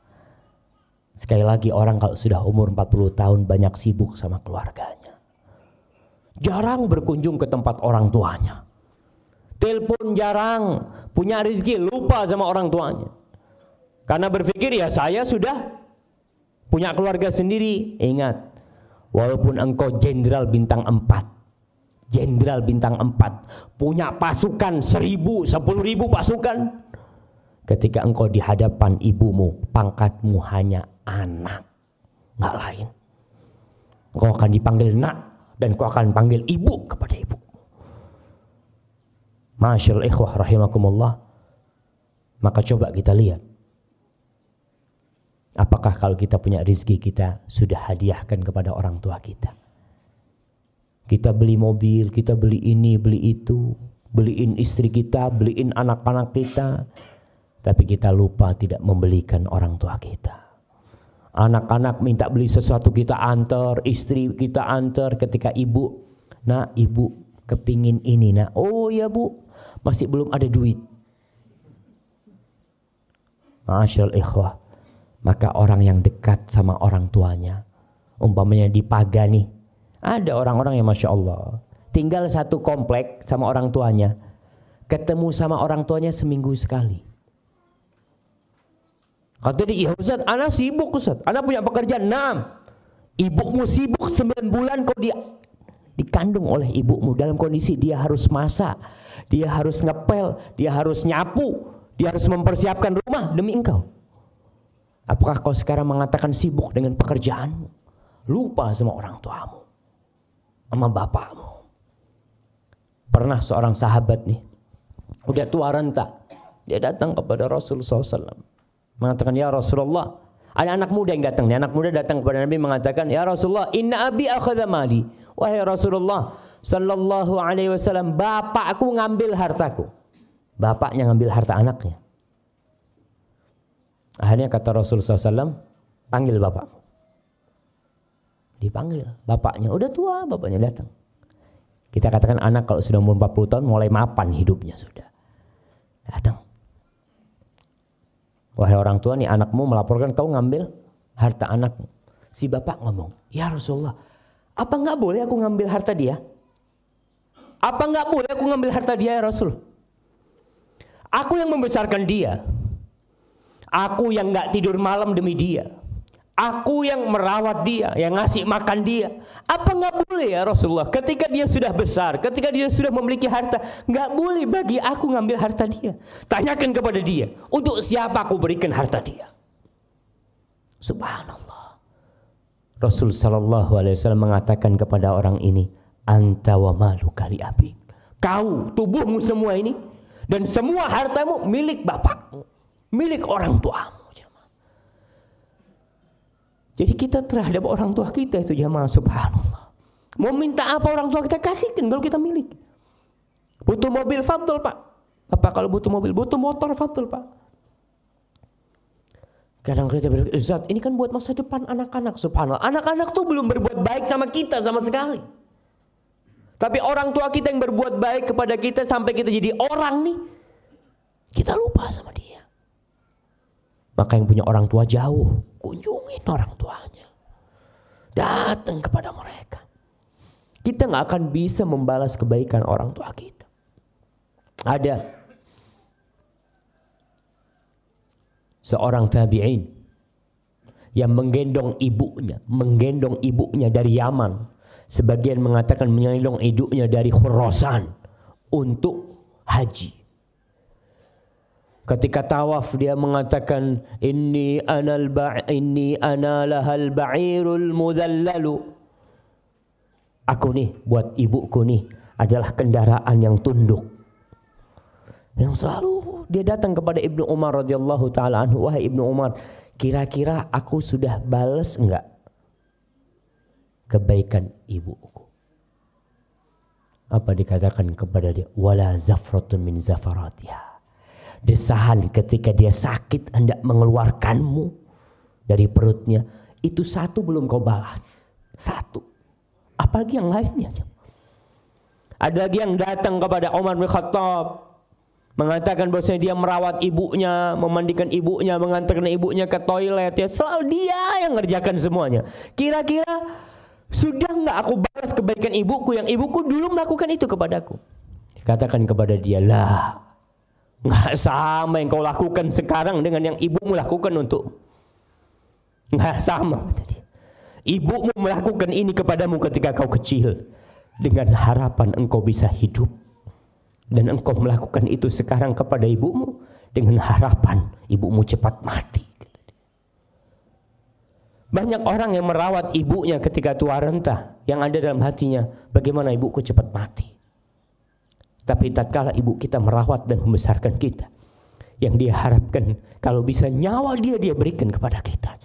Sekali lagi, orang kalau sudah umur 40 tahun banyak sibuk sama keluarganya, jarang berkunjung ke tempat orang tuanya, telepon jarang, punya rezeki lupa sama orang tuanya. Karena berpikir, ya saya sudah punya keluarga sendiri. Ingat, walaupun engkau jenderal bintang 4, jenderal bintang 4, punya pasukan 1000, 10.000 pasukan, ketika engkau di hadapan ibumu, pangkatmu hanya anak, nggak lain. Engkau akan dipanggil nak, dan engkau akan panggil ibu kepada ibu. Masyaallah ikhwah rahimakumullah. Maka coba kita lihat, apakah kalau kita punya rezeki, kita sudah hadiahkan kepada orang tua kita? Kita beli mobil, kita beli ini, beli itu, beliin istri kita, beliin anak-anak kita, tapi kita lupa tidak membelikan orang tua kita. Anak-anak minta beli sesuatu, kita antar, istri kita antar. Ketika ibu, nak ibu kepingin ini nak, oh ya bu, masih belum ada duit. Masyaallah ikhwah. Maka orang yang dekat sama orang tuanya, umpamanya di Paga nih, ada orang-orang yang Masya Allah tinggal satu komplek sama orang tuanya, ketemu sama orang tuanya seminggu sekali. Kata dia, ya Ustaz, anak sibuk Ustaz, anak punya pekerjaan. Nah, ibumu sibuk 9 bulan, kau dikandung oleh ibumu dalam kondisi dia harus masak, dia harus ngepel, dia harus nyapu, dia harus mempersiapkan rumah demi engkau. Apakah kau sekarang mengatakan sibuk dengan pekerjaanmu, lupa sama orang tuamu, sama bapakmu? Pernah seorang sahabat nih, udah tua renta, dia datang kepada Rasulullah SAW, mengatakan, ya Rasulullah, ada anak muda yang datang. Anak muda datang kepada Nabi mengatakan, ya Rasulullah, inna abi akhadha mali. Wahai Rasulullah sallallahu alaihi wasallam, bapakku ngambil hartaku. Bapaknya ngambil harta anaknya. Akhirnya kata Rasulullah SAW, panggil bapakmu. Dipanggil bapaknya, udah tua, bapaknya datang. Kita katakan anak kalau sudah umur 40 tahun mulai mapan hidupnya sudah. Datang. Wahai orang tua, nih anakmu melaporkan kau ngambil harta anakmu. Si bapak ngomong, ya Rasulullah, apa enggak boleh aku ngambil harta dia? Apa enggak boleh aku ngambil harta dia ya Rasul? Aku yang membesarkan dia. Aku yang enggak tidur malam demi dia. Aku yang merawat dia, yang ngasih makan dia. Apa enggak boleh ya Rasulullah? Ketika dia sudah besar, ketika dia sudah memiliki harta, enggak boleh bagi aku ngambil harta dia. Tanyakan kepada dia, untuk siapa aku berikan harta dia? Subhanallah. Rasul sallallahu alaihi wasallam mengatakan kepada orang ini, anta wa maluka li abik. Kau, tubuhmu semua ini dan semua hartamu milik bapakmu, milik orang tuamu. Jadi kita terhadap orang tua kita itu jamaah, subhanallah. Mau minta apa orang tua kita kasihkan kalau kita milik. Butuh mobil, fadl pak. Apa kalau butuh mobil? Butuh motor, fadl pak. Kadang kita berpikir, Ustaz, ini kan buat masa depan anak-anak, subhanallah. Anak-anak tuh belum berbuat baik sama kita sama sekali. Tapi orang tua kita yang berbuat baik kepada kita sampai kita jadi orang nih, kita lupa sama dia. Maka yang punya orang tua jauh, kunjungin orang tuanya. Datang kepada mereka. Kita gak akan bisa membalas kebaikan orang tua kita. Ada seorang tabi'in yang menggendong ibunya dari Yaman. Sebagian mengatakan menggendong ibunya dari Khurasan untuk haji. Ketika tawaf dia mengatakan inni ana lahal ba'irul mudhallalu. Aku nih buat ibuku nih adalah kendaraan yang tunduk. Yang selalu dia datang kepada Ibnu Umar radhiyallahu taala anhu, wahai Ibnu Umar, kira-kira aku sudah balas enggak kebaikan ibuku? Apa dikatakan kepada dia? Wala zafratun min zafaratiha. Desahan ketika dia sakit hendak mengeluarkanmu dari perutnya, itu satu belum kau balas. Satu. Apalagi yang lainnya. Ada lagi yang datang kepada Umar bin Khattab mengatakan bahwasanya dia merawat ibunya, memandikan ibunya, mengantarkan ibunya ke toilet. Ya selalu dia yang ngerjakan semuanya. Kira-kira sudah enggak aku balas kebaikan ibuku yang ibuku dulu melakukan itu kepadaku? Katakan kepada dia, lah, nggak sama yang kau lakukan sekarang dengan yang ibumu lakukan untuk. Nggak sama. Ibumu melakukan ini kepadamu ketika kau kecil dengan harapan engkau bisa hidup, dan engkau melakukan itu sekarang kepada ibumu dengan harapan ibumu cepat mati. Banyak orang yang merawat ibunya ketika tua renta, yang ada dalam hatinya, bagaimana ibuku cepat mati. Tapi tatkala ibu kita merawat dan membesarkan kita, yang dia harapkan kalau bisa nyawa dia berikan kepada kita.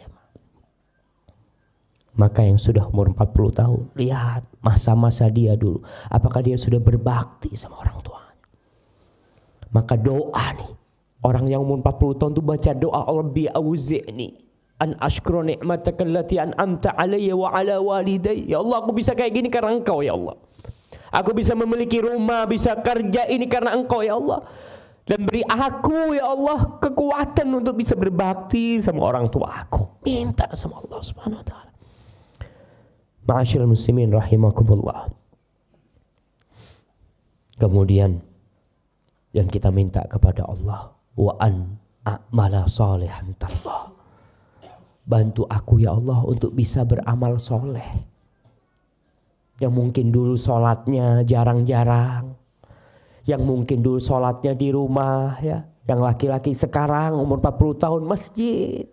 Maka yang sudah umur 40 tahun, lihat masa-masa dia dulu, apakah dia sudah berbakti sama orang tuanya. Maka doa nih, orang yang umur 40 tahun itu baca doa, Rabbi auzi'ni an ashkura ni'mataka allati an'amta alayya wa ala walidayya. Ya Allah, aku bisa kayak gini karena engkau ya Allah. Aku bisa memiliki rumah, bisa kerja ini karena engkau ya Allah. Dan beri aku ya Allah kekuatan untuk bisa berbakti sama orang tua aku. Minta sama Allah subhanahu wa ta'ala. Ma'asyiral muslimin rahimakumullah. Kemudian yang kita minta kepada Allah, wa an a'mala salihan tardah. Bantu aku ya Allah untuk bisa beramal soleh. Yang mungkin dulu sholatnya jarang-jarang, yang mungkin dulu sholatnya di rumah ya, yang laki-laki sekarang umur 40 tahun masjid.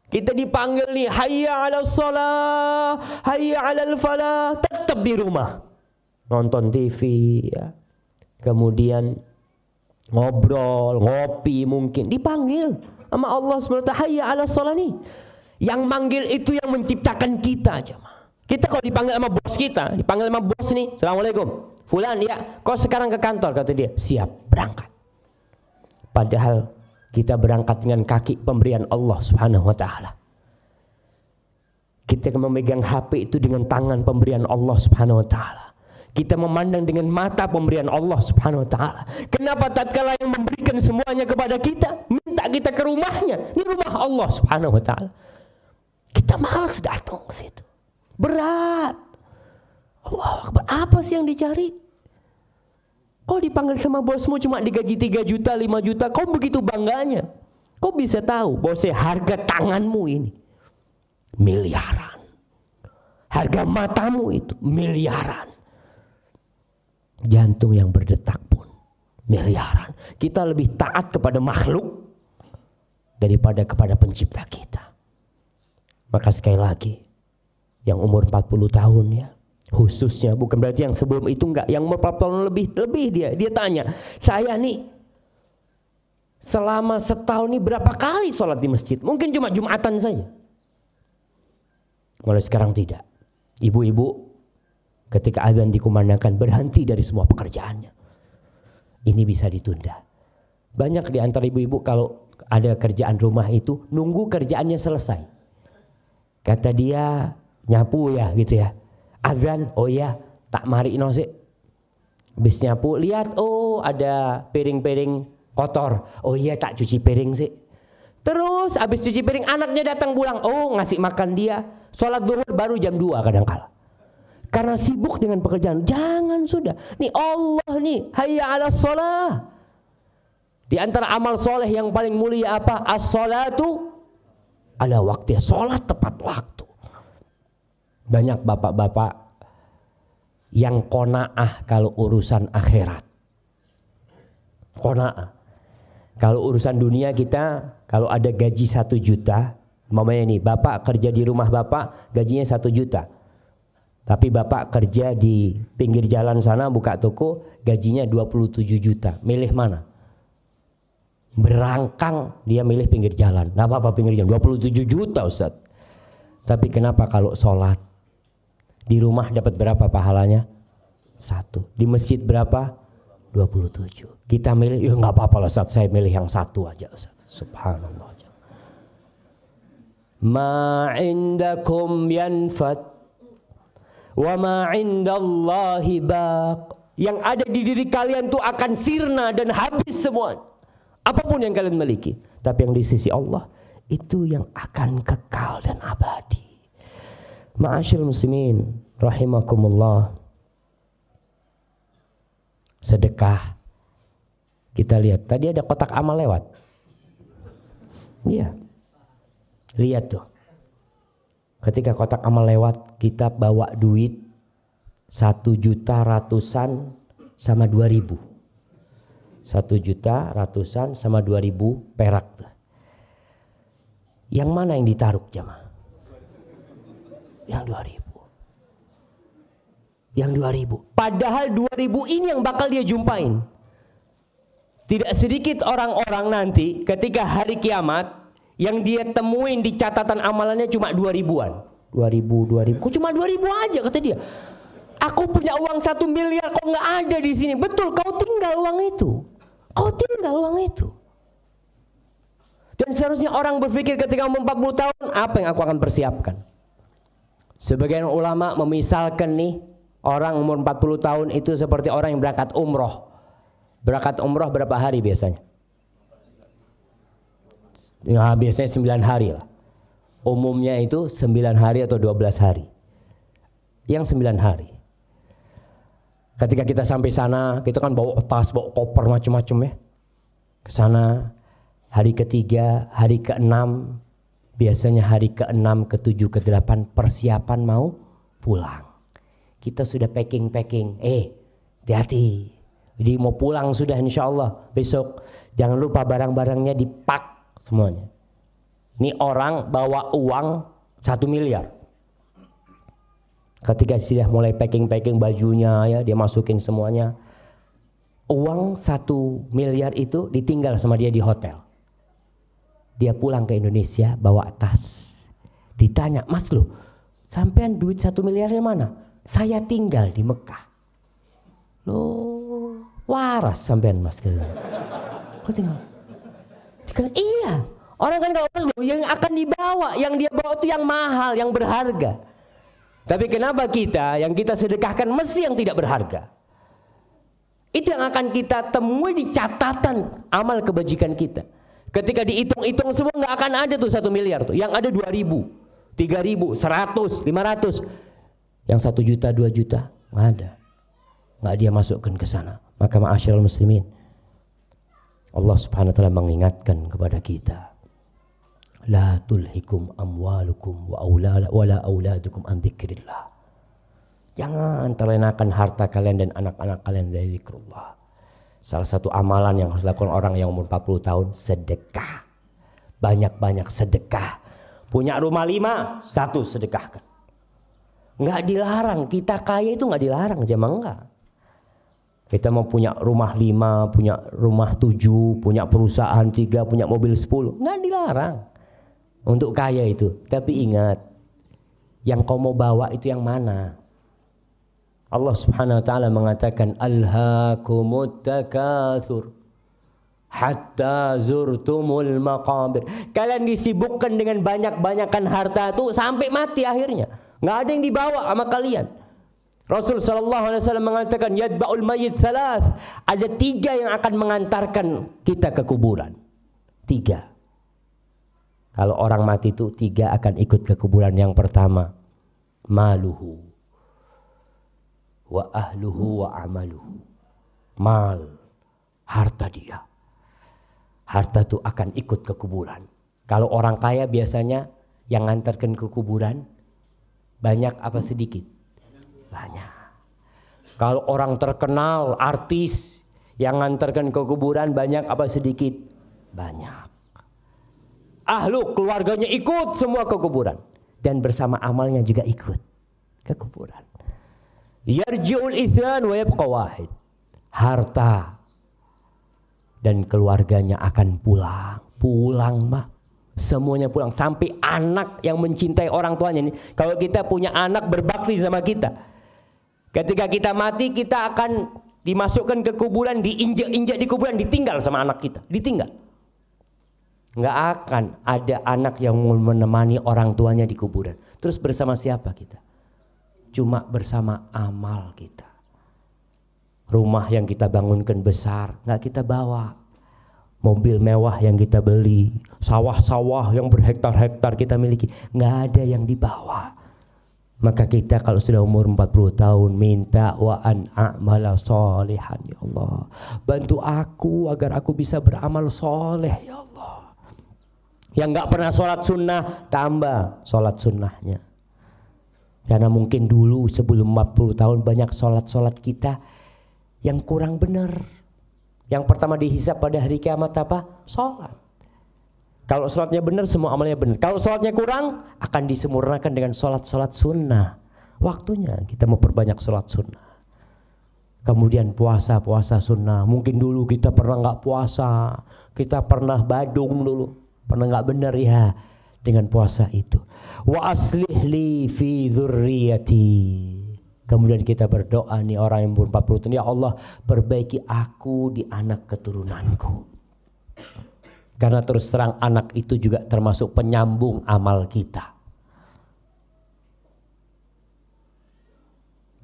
Kita dipanggil nih, hayya 'alas shalah, hayya 'alal falah, tetap di rumah. Nonton TV ya. Kemudian ngobrol, ngopi mungkin. Dipanggil sama Allah SWT, hayya 'alas shalah nih. Yang manggil itu yang menciptakan kita jemaah. Kita kalau dipanggil sama bos kita, dipanggil sama bos nih, Assalamualaikum, fulan ya, kau sekarang ke kantor, kata dia, siap, berangkat. Padahal kita berangkat dengan kaki pemberian Allah subhanahu wa ta'ala. Kita memegang HP itu dengan tangan pemberian Allah subhanahu wa ta'ala. Kita memandang dengan mata pemberian Allah subhanahu wa ta'ala. Kenapa tatkala yang memberikan semuanya kepada kita, minta kita ke rumahnya, ini rumah Allah subhanahu wa ta'ala, kita malas datang ke situ. Berat. Allah Akbar. Apa sih yang dicari? Kau dipanggil sama bosmu cuma digaji 3 juta, 5 juta, kau begitu bangganya. Kau bisa tahu bahwa harga tanganmu ini miliaran. Harga matamu itu miliaran. Jantung yang berdetak pun miliaran. Kita lebih taat kepada makhluk daripada kepada pencipta kita. Maka sekali lagi, yang umur 40 tahun ya, Khususnya, bukan berarti yang sebelum itu enggak. Yang umur 40 tahun lebih dia tanya, saya nih selama setahun ini berapa kali sholat di masjid? Mungkin cuma Jumatan saja. Mulai sekarang tidak. Ibu-ibu ketika azan dikumandangkan berhenti dari semua pekerjaannya. Ini bisa ditunda. Banyak di antara ibu-ibu kalau ada kerjaan rumah itu nunggu kerjaannya selesai. Kata dia nyapu ya gitu ya. Azan, oh ya tak mari no sih. Habis nyapu lihat oh ada piring-piring kotor. Oh iya tak cuci piring sih. Terus habis cuci piring anaknya datang pulang. Oh ngasih makan dia. Sholat zuhur baru jam 2 kadang-kala. Karena sibuk dengan pekerjaan. Jangan sudah. Nih Allah nih. Hayya ala sholah. Di antara amal soleh yang paling mulia apa? As-sholatu ala waktu. Sholat tepat waktu. Banyak bapak-bapak yang qanaah kalau urusan akhirat. Qanaah. Kalau urusan dunia kita, kalau ada gaji 1 juta, mamanya nih, bapak kerja di rumah bapak, gajinya 1 juta. Tapi bapak kerja di pinggir jalan sana, buka toko, gajinya 27 juta. Milih mana? Berangkang, dia milih pinggir jalan. Nah apa-apa pinggir jalan, 27 juta Ustaz. Tapi kenapa kalau sholat? Di rumah dapat berapa pahalanya? 1. Di masjid berapa? 27. Kita milih, ya nggak apa-apa lah Ustaz, saya milih yang 1 aja Ustaz. Subhanallah. Ma indakum yanfad wa ma indallahi baq. Yang ada di diri kalian tuh akan sirna dan habis semua. Apapun yang kalian miliki, tapi yang di sisi Allah itu yang akan kekal dan abadi. Ma'asyiral muslimin rahimakumullah. Sedekah. Kita lihat tadi ada kotak amal lewat. Iya. Lihat tuh. Ketika kotak amal lewat, kita bawa duit 1 juta ratusan sama 2.000. 1 juta ratusan sama 2.000 perak tuh. Yang mana yang ditaruh jamaah? Yang 2.000. Yang 2.000. Padahal 2.000 ini yang bakal dia jumpain. Tidak sedikit orang-orang nanti ketika hari kiamat yang dia temuin di catatan amalannya cuma 2.000-an. 2.000. Kok cuma 2.000 aja kata dia. Aku punya uang 1 miliar kok nggak ada di sini. Betul, kau tinggal uang itu. Kau tinggal uang itu. Dan seharusnya orang berpikir ketika umur 40 tahun, apa yang aku akan persiapkan? Sebagian ulama memisalkan nih, orang umur 40 tahun itu seperti orang yang berangkat umroh. Berangkat umroh berapa hari biasanya? Nah, biasanya 9 hari lah. Umumnya itu 9 hari atau 12 hari. Yang 9 hari. Ketika kita sampai sana, kita kan bawa tas, bawa koper macam-macam ya. Ke sana, hari ketiga, hari ke-6, biasanya hari ke-6, ke-7, ke-8 persiapan mau pulang. Kita sudah packing. Hati-hati. Jadi mau pulang sudah insya Allah. Besok jangan lupa barang-barangnya dipak semuanya. Ini orang bawa uang 1 miliar. Ketika sudah mulai packing bajunya ya, dia masukin semuanya. Uang 1 miliar itu ditinggal sama dia di hotel. Dia pulang ke Indonesia bawa tas. Ditanya, "Mas loh, sampean duit 1 miliarnya mana?" "Saya tinggal di Mekah." "Loh, waras sampean Mas." "Kok tinggal?" "Iya. Orang kan kalau yang akan dibawa, yang dia bawa itu yang mahal, yang berharga." Tapi kenapa kita yang kita sedekahkan mesti yang tidak berharga? Itu yang akan kita temui di catatan amal kebajikan kita. Ketika dihitung-hitung semua nggak akan ada tuh 1 miliar tuh. Yang ada 2.000, 3.000, 100, 500. Yang 1 juta, 2 juta nggak ada. Nggak dia masukkan ke sana. Maka ma'asyiral muslimin, Allah Subhanahu wa taala mengingatkan kepada kita. La tulhikum amwalukum wala auladukum an dzikrillah. Jangan terlenakan harta kalian dan anak-anak kalian dari zikrullah. Salah satu amalan yang harus dilakukan orang yang umur 40 tahun, sedekah. Banyak-banyak sedekah. Punya rumah 5, 1 sedekahkan. Nggak dilarang, kita kaya itu nggak dilarang, jemaah enggak. Kita mau punya rumah 5, punya rumah 7, punya perusahaan 3, punya mobil 10, nggak dilarang untuk kaya itu. Tapi ingat, yang kau mau bawa itu yang mana? Allah Subhanahu wa taala mengatakan alhaakumut takatsur hatta zurtumul maqabir. Kalian disibukkan dengan banyak-banyakan harta itu sampai mati akhirnya. Nggak ada yang dibawa sama kalian. Rasul sallallahu alaihi wasallam mengatakan yadba'ul mayyit thalath. Ada 3 yang akan mengantarkan kita ke kuburan. 3. Kalau orang mati itu 3 akan ikut ke kuburan. Yang pertama, maluhu wa ahluhu wa amaluhu. Mal, harta dia. Harta itu akan ikut ke kuburan. Kalau orang kaya biasanya yang ngantarkan ke kuburan banyak apa sedikit? Banyak. Kalau orang terkenal, artis yang ngantarkan ke kuburan banyak apa sedikit? Banyak. Ahlu, keluarganya ikut semua ke kuburan. Dan bersama amalnya juga ikut ke kuburan. Yarji'ul ithnan wa yabqa wahid. Harta dan keluarganya akan pulang. Pulang mah. Semuanya pulang. Sampai anak yang mencintai orang tuanya ini. Kalau kita punya anak berbakti sama kita. Ketika kita mati, kita akan dimasukkan ke kuburan, diinjak-injak di kuburan, ditinggal sama anak kita. Ditinggal. Nggak akan ada anak yang mau menemani orang tuanya di kuburan. Terus bersama siapa kita? Cuma bersama amal kita. Rumah yang kita bangunkan besar, nggak kita bawa. Mobil mewah yang kita beli, sawah-sawah yang berhektar-hektar kita miliki, nggak ada yang dibawa. Maka kita kalau sudah umur 40 tahun minta wa an a'mala sholihan, ya Allah. Bantu aku agar aku bisa beramal soleh, ya Allah. Yang nggak pernah sholat sunnah, tambah sholat sunnahnya. Karena mungkin dulu sebelum 40 tahun banyak sholat-sholat kita yang kurang benar. Yang pertama dihisab pada hari kiamat apa? Sholat. Kalau sholatnya benar, semua amalnya benar. Kalau sholatnya kurang, akan disempurnakan dengan sholat-sholat sunnah. Waktunya kita memperbanyak sholat sunnah. Kemudian puasa sunnah. Mungkin dulu kita pernah nggak puasa, kita pernah badung dulu, pernah nggak benar ya dengan puasa itu. Wa aslih li fi dzurriyyati. Kemudian kita berdoa nih orang yang umur 40 tahun, ya Allah perbaiki aku di anak keturunanku. Karena terus terang anak itu juga termasuk penyambung amal kita.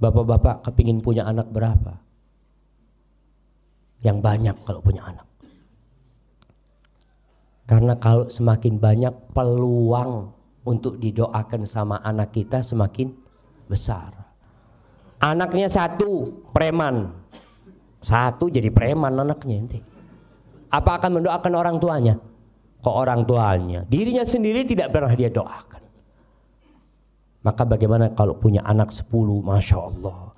Bapak-bapak kepingin punya anak berapa? Yang banyak kalau punya anak. Karena kalau semakin banyak peluang untuk didoakan sama anak kita semakin besar. Anaknya 1 preman, 1 jadi preman anaknya nanti. Apa akan mendoakan orang tuanya? Kok orang tuanya? Dirinya sendiri tidak pernah dia doakan. Maka bagaimana kalau punya anak 10? Masya Allah.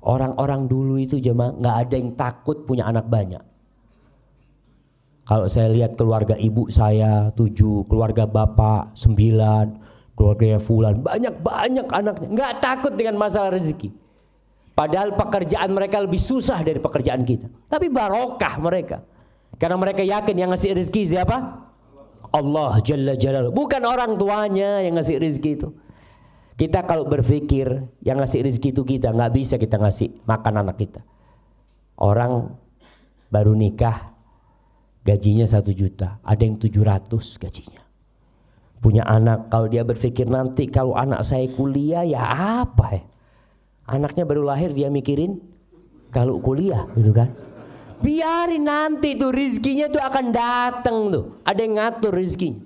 Orang-orang dulu itu jemaah nggak ada yang takut punya anak banyak. Kalau saya lihat keluarga ibu saya 7, keluarga bapak 9, keluarga fulan banyak-banyak anaknya, nggak takut dengan masalah rezeki. Padahal pekerjaan mereka lebih susah dari pekerjaan kita. Tapi barokah mereka. Karena mereka yakin yang ngasih rezeki siapa? Allah Jalla Jalaluhu. Bukan orang tuanya yang ngasih rezeki itu. Kita kalau berpikir yang ngasih rezeki itu kita, nggak bisa kita ngasih makan anak kita. Orang baru nikah gajinya 1 juta, ada yang 700 gajinya. Punya anak, kalau dia berpikir nanti kalau anak saya kuliah ya apa ya? Anaknya baru lahir dia mikirin kalau kuliah gitu kan. Biarin nanti tuh rizkinya tuh akan datang tuh. Ada yang ngatur rizkinya.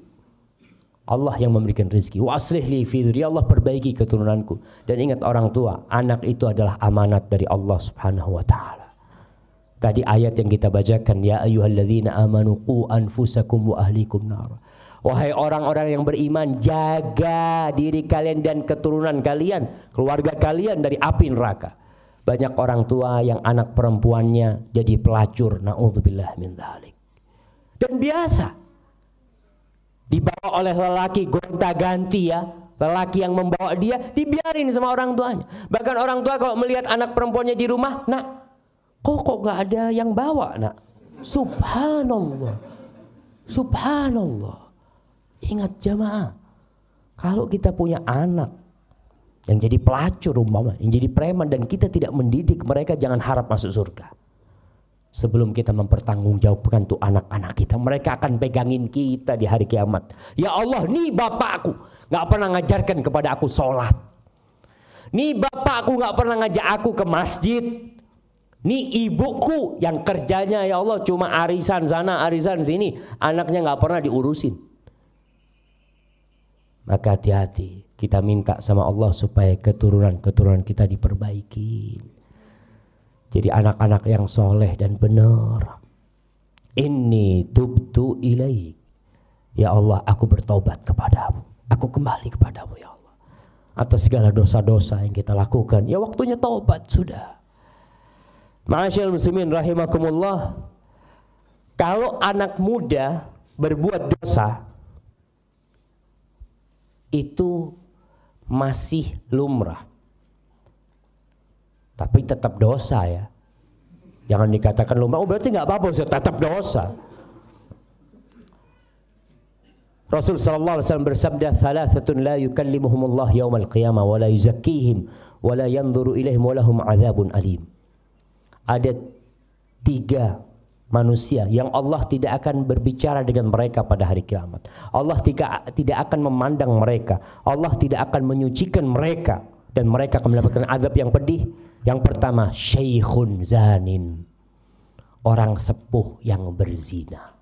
Allah yang memberikan rizki. Wa aslih li fi dzurriyyati, Allah perbaiki keturunanku. Dan ingat orang tua, anak itu adalah amanat dari Allah Subhanahu wa taala. Tadi ayat yang kita bacakan, ya ayyuhalladzina amanu qu anfusakum wa ahlikum nar. Wahai orang-orang yang beriman, jaga diri kalian dan keturunan kalian, keluarga kalian dari api neraka. Banyak orang tua yang anak perempuannya jadi pelacur, naudzubillah min dzalik. Dan biasa dibawa oleh lelaki gonta-ganti ya, lelaki yang membawa dia, dibiarin sama orang tuanya. Bahkan orang tua kalau melihat anak perempuannya di rumah, nak, kok gak ada yang bawa, nak? Subhanallah, subhanallah. Ingat jamaah, kalau kita punya anak yang jadi pelacur umpama, yang jadi preman, dan kita tidak mendidik mereka, jangan harap masuk surga. Sebelum kita mempertanggungjawabkan tuh anak-anak kita, mereka akan pegangin kita di hari kiamat. Ya Allah, nih bapakku gak pernah ngajarkan kepada aku sholat. Nih bapakku gak pernah ngajak aku ke masjid. Nih ibuku yang kerjanya ya Allah cuma arisan sana, arisan sini, anaknya gak pernah diurusin. Maka hati-hati, kita minta sama Allah supaya keturunan-keturunan kita diperbaiki. Jadi anak-anak yang soleh dan benar. Inni tubtu ilaik. Ya Allah, aku bertobat kepadamu. Aku kembali kepadamu ya Allah. Atas segala dosa-dosa yang kita lakukan. Ya waktunya taubat sudah. Ma'asyiral muslimin rahimakumullah. Kalau anak muda berbuat dosa, itu masih lumrah. Tapi tetap dosa ya. Jangan dikatakan lumrah, oh berarti nggak apa-apa, tetap dosa. Rasul sallallahu alaihi wasallam bersabda, "Thalathatun la yukallimuhumullah yaumal qiyamah wa la yuzakkihim wa la yanzuru ilaihim wa lahum adzabun alim." Ada 3 manusia yang Allah tidak akan berbicara dengan mereka pada hari kiamat. Allah tidak akan memandang mereka. Allah tidak akan menyucikan mereka, dan mereka akan mendapatkan azab yang pedih. Yang pertama, syaikhun zanin, orang sepuh yang berzina.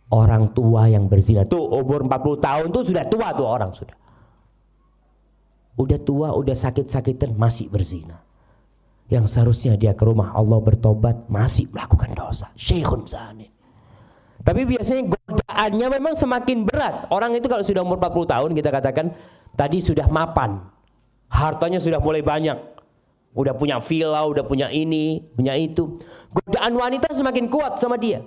Orang tua yang berzina. Tuh umur 40 tahun tuh sudah tua tuh orang sudah. Udah tua, udah sakit-sakitan masih berzina. Yang seharusnya dia ke rumah Allah bertobat masih melakukan dosa. Syaikhun zanin. Tapi biasanya godaannya memang semakin berat. Orang itu kalau sudah umur 40 tahun kita katakan tadi sudah mapan. Hartanya sudah mulai banyak. Udah punya villa, udah punya ini, punya itu. Godaan wanita semakin kuat sama dia.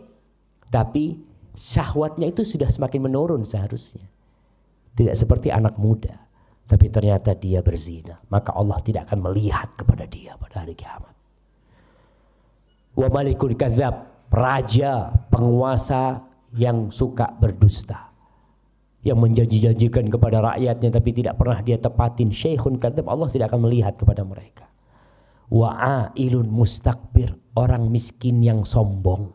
Tapi syahwatnya itu sudah semakin menurun seharusnya. Tidak seperti anak muda. Tapi ternyata dia berzina. Maka Allah tidak akan melihat kepada dia pada hari kiamat. Wa malikun kadzab, raja, penguasa yang suka berdusta. Yang menjanji-janjikan kepada rakyatnya tapi tidak pernah dia tepatin. Syaikhun kadzab, Allah tidak akan melihat kepada mereka. Wa'ailun mustakbir, orang miskin yang sombong.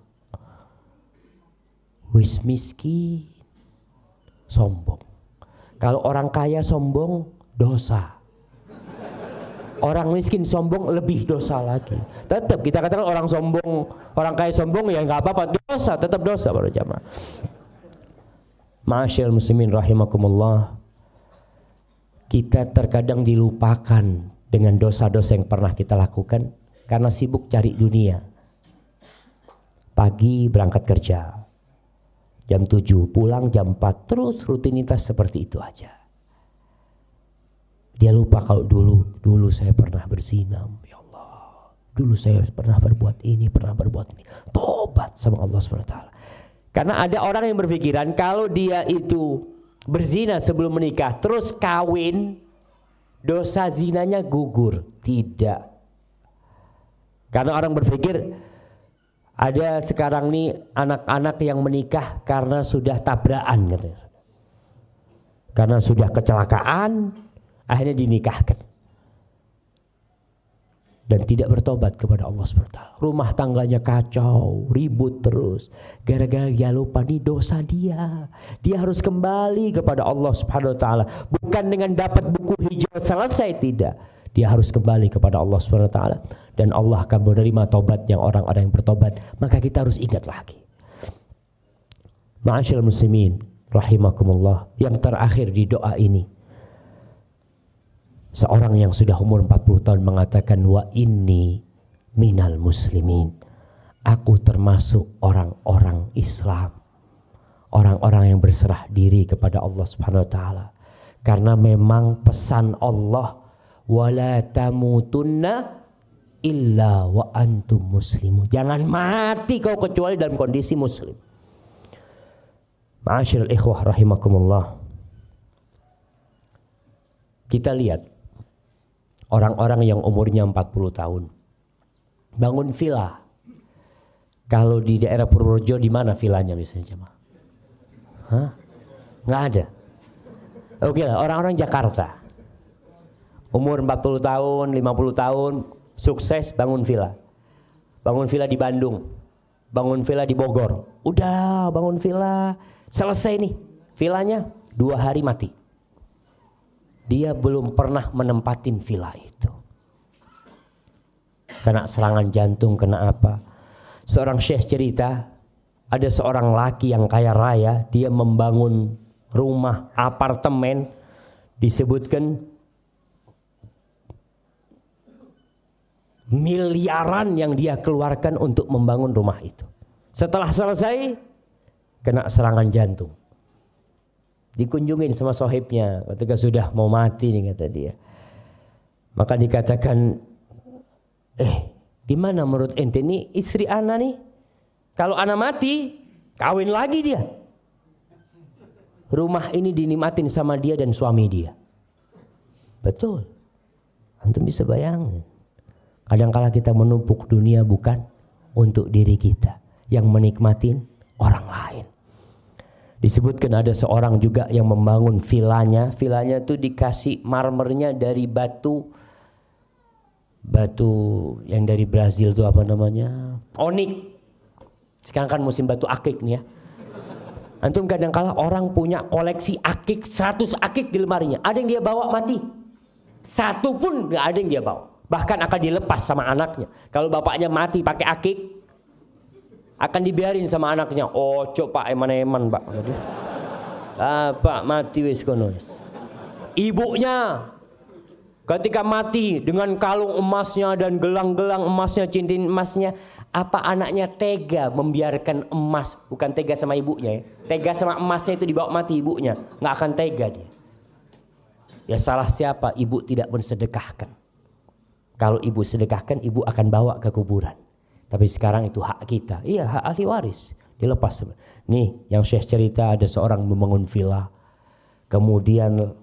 Wis miskin, sombong. Kalau orang kaya sombong, dosa. Orang miskin sombong lebih dosa lagi. Tetap kita katakan orang sombong, orang kaya sombong ya nggak apa-apa, dosa, tetap dosa para jamaah. Ma'asyiral muslimin rahimakumullah. Kita terkadang dilupakan dengan dosa-dosa yang pernah kita lakukan karena sibuk cari dunia. Pagi berangkat kerja, jam 7 pulang jam 4, terus rutinitas seperti itu aja. Dia lupa kalau dulu saya pernah berzina, ya Allah. Dulu saya pernah berbuat ini, pernah berbuat ini. Tobat sama Allah SWT. Karena ada orang yang berpikiran kalau dia itu berzina sebelum menikah terus kawin, dosa zinanya gugur. Tidak. Karena orang berpikir ada sekarang nih anak-anak yang menikah karena sudah tabrakan katanya. Karena sudah kecelakaan akhirnya dinikahkan. Dan tidak bertobat kepada Allah SWT. Rumah tangganya kacau, ribut terus. Gara-gara dia lupa nih dosa dia. Dia harus kembali kepada Allah SWT. Bukan dengan dapat buku hijau selesai, tidak. Dia harus kembali kepada Allah SWT. Dan Allah akan menerima tobat yang orang-orang yang bertobat. Maka kita harus ingat lagi. Ma'asyiral muslimin rahimakumullah. Yang terakhir di doa ini, seorang yang sudah umur 40 tahun mengatakan, wa inni minal muslimin. Aku termasuk orang-orang Islam. Orang-orang yang berserah diri kepada Allah Subhanahu wa taala. Karena memang pesan Allah, wala tamutunna illa wa antum muslimun. Jangan mati kau kecuali dalam kondisi muslim. Ma'asyiral ikhwah rahimakumullah. Kita lihat orang-orang yang umurnya 40 tahun bangun villa. Kalau di daerah Purworejo di mana villanya misalnya jemaah? Hah? Nggak ada. Oke lah, orang-orang Jakarta umur 40 tahun, 50 tahun sukses bangun villa. Bangun villa di Bandung, bangun villa di Bogor. Udah bangun villa, selesai nih villanya, 2 hari mati. Dia belum pernah menempatin villa itu. Kena serangan jantung, kena apa. Seorang syekh cerita, ada seorang laki yang kaya raya, dia membangun rumah apartemen, disebutkan miliaran yang dia keluarkan untuk membangun rumah itu. Setelah selesai, kena serangan jantung. Dikunjungin sama sohibnya ketika sudah mau mati nih, kata dia. Maka dikatakan, gimana menurut ente nih istri ana nih? Kalau ana mati, kawin lagi dia. Rumah ini dinikmatin sama dia dan suami dia. Betul. Antum bisa bayangin. Kadangkala kita menumpuk dunia bukan untuk diri kita, yang menikmatin orang lain. Disebutkan ada seorang juga yang membangun villanya. Villanya itu dikasih marmernya dari batu yang dari Brazil itu apa namanya? Onik. Sekarang kan musim batu akik nih ya. Antum kadangkala orang punya koleksi akik, 100 akik di lemarinya. Ada yang dia bawa mati. Satu pun nggak ada yang dia bawa. Bahkan akan dilepas sama anaknya. Kalau bapaknya mati pakai akik, akan dibiarin sama anaknya. Oh, cok pak eman-eman pak. Pak mati wis kono. Ibunya ketika mati dengan kalung emasnya dan gelang-gelang emasnya, cincin emasnya, apa anaknya tega membiarkan emas? Bukan tega sama ibunya ya. Tega sama emasnya itu dibawa mati ibunya. Nggak akan tega dia. Ya salah siapa? Ibu tidak mensedekahkan. Kalau ibu sedekahkan, ibu akan bawa ke kuburan. Tapi sekarang itu hak kita. Iya, hak ahli waris. Dilepas. Nih, yang Syekh cerita ada seorang membangun villa. Kemudian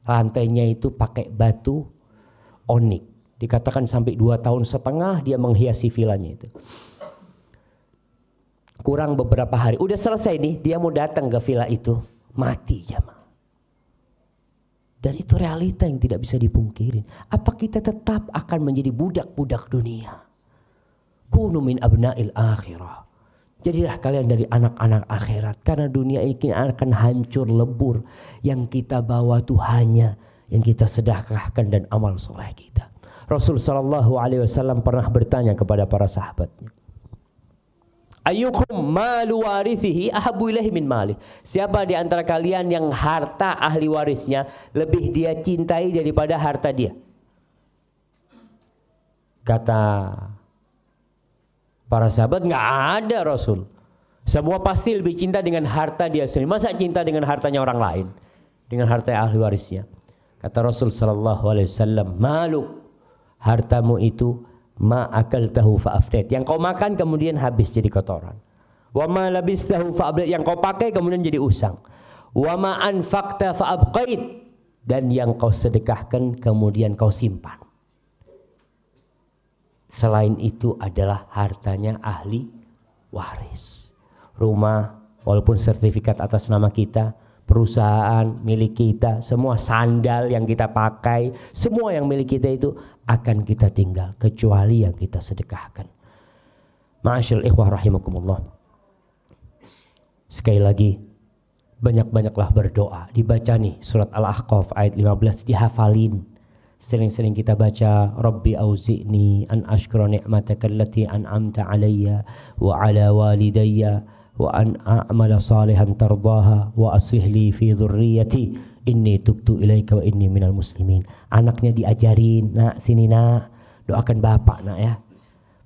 lantainya itu pakai batu onik. Dikatakan sampai 2,5 tahun dia menghiasi villanya itu. Kurang beberapa hari, udah selesai nih, dia mau datang ke villa itu, mati jamaah. Dan itu realita yang tidak bisa dipungkirin. Apa kita tetap akan menjadi budak-budak dunia? Kunu min abna'il akhirah. Jadilah kalian dari anak-anak akhirat. Karena dunia ini akan hancur lebur. Yang kita bawa itu hanya yang kita sedekahkan dan amal soleh kita. Rasul SAW pernah bertanya kepada para sahabatnya, ayyukum malu warithihi ahabbu ilaihi min malih. Siapa di antara kalian yang harta ahli warisnya lebih dia cintai daripada harta dia? Kata para sahabat, nggak ada Rasul. Semua pasti lebih cinta dengan harta dia sendiri. Masa cinta dengan hartanya orang lain? Dengan harta ahli warisnya. Kata Rasul SAW, malu, hartamu itu ma akaltahu fa'afnait, yang kau makan kemudian habis jadi kotoran. Wa ma labistahu fa'ablat, yang kau pakai kemudian jadi usang. Wa ma anfaqta fa'abqait, dan yang kau sedekahkan kemudian kau simpan. Selain itu adalah hartanya ahli waris. Rumah walaupun sertifikat atas nama kita, perusahaan milik kita, semua sandal yang kita pakai, semua yang milik kita itu akan kita tinggal kecuali yang kita sedekahkan. Ma'asyiral ikhwah rahimakumullah. Sekali lagi, banyak-banyaklah berdoa. Dibaca nih surat Al-Ahqaf ayat 15, dihafalin. Sering-sering kita baca, Rabbi auzi'ni an ashkura ni'mataka allati an'amta alayya wa ala walidayya wa an a'mala salihan tardaha wa aslih li fi dhurriyyati inni tubtu ilaika wa inni minal muslimin. Anaknya diajarin, nak sini nak, doakan bapak nak ya.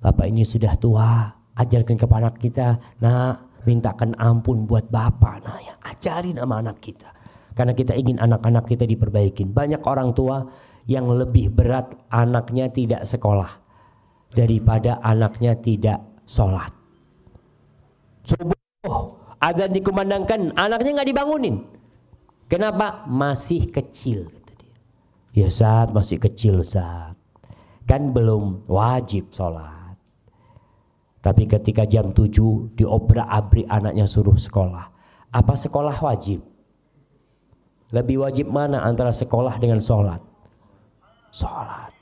Bapak ini sudah tua, ajarkan kepada anak kita, nak mintakan ampun buat bapak nak ya. Ajarin sama anak kita. Karena kita ingin anak-anak kita diperbaikin. Banyak orang tua yang lebih berat anaknya tidak sekolah daripada anaknya tidak sholat. Subuh adzan dikumandangkan, anaknya nggak dibangunin. Kenapa? Masih kecil, kata dia. Ya Ustaz, masih kecil Ustaz. Kan belum wajib sholat. Tapi ketika jam 7 diobrak-abrik anaknya suruh sekolah. Apa sekolah wajib? Lebih wajib mana antara sekolah dengan sholat? Sholat.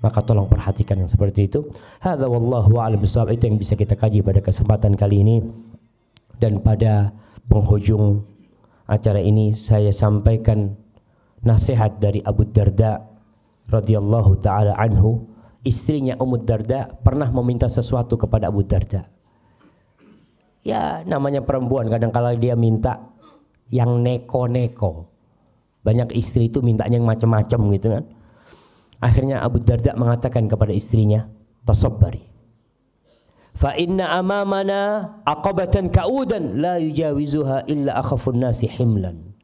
Maka tolong perhatikan yang seperti itu. Hadza wallahu a'lam bishawab. Itu yang bisa kita kaji pada kesempatan kali ini. Dan pada penghujung acara ini saya sampaikan nasihat dari Abu Darda radhiyallahu taala anhu. Istrinya Ummu Darda pernah meminta sesuatu kepada Abu Darda. Ya, namanya perempuan kadang-kala dia minta yang neko-neko. Banyak istri itu mintanya yang macam-macam gitu kan. Akhirnya Abu Darda mengatakan kepada istrinya, tasabbari. Fa inna amamana aqabatan ka'udan la yujawizuha illa akhafun nasi himlan.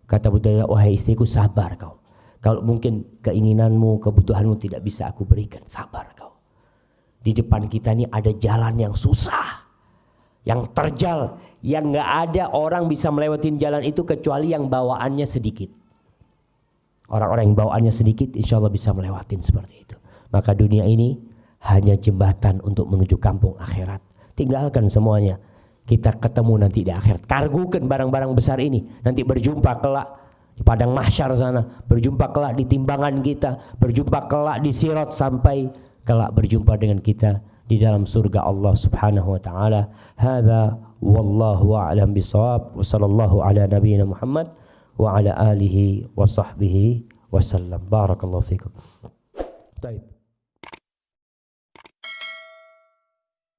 Kata Abu Darda, wahai istriku, sabar kau. Kalau mungkin keinginanmu, kebutuhanmu tidak bisa aku berikan, sabar kau. Di depan kita ini ada jalan yang susah, yang terjal, yang nggak ada orang bisa melewatin jalan itu kecuali yang bawaannya sedikit. Orang-orang yang bawaannya sedikit insya Allah bisa melewatin seperti itu. Maka dunia ini hanya jembatan untuk menuju kampung akhirat. Tinggalkan semuanya. Kita ketemu nanti di akhirat. Kargukan barang-barang besar ini. Nanti berjumpa kelak di padang mahsyar sana. Berjumpa kelak di timbangan kita. Berjumpa kelak di sirat sampai kelak berjumpa dengan kita di dalam surga Allah Subhanahu wa taala. Hadza wallahu a'lam bishawab. Wa sallallahu ala nabiyyina Muhammad wa ala alihi wa sahbihi wasallam. Barakallahu fikum. Baik.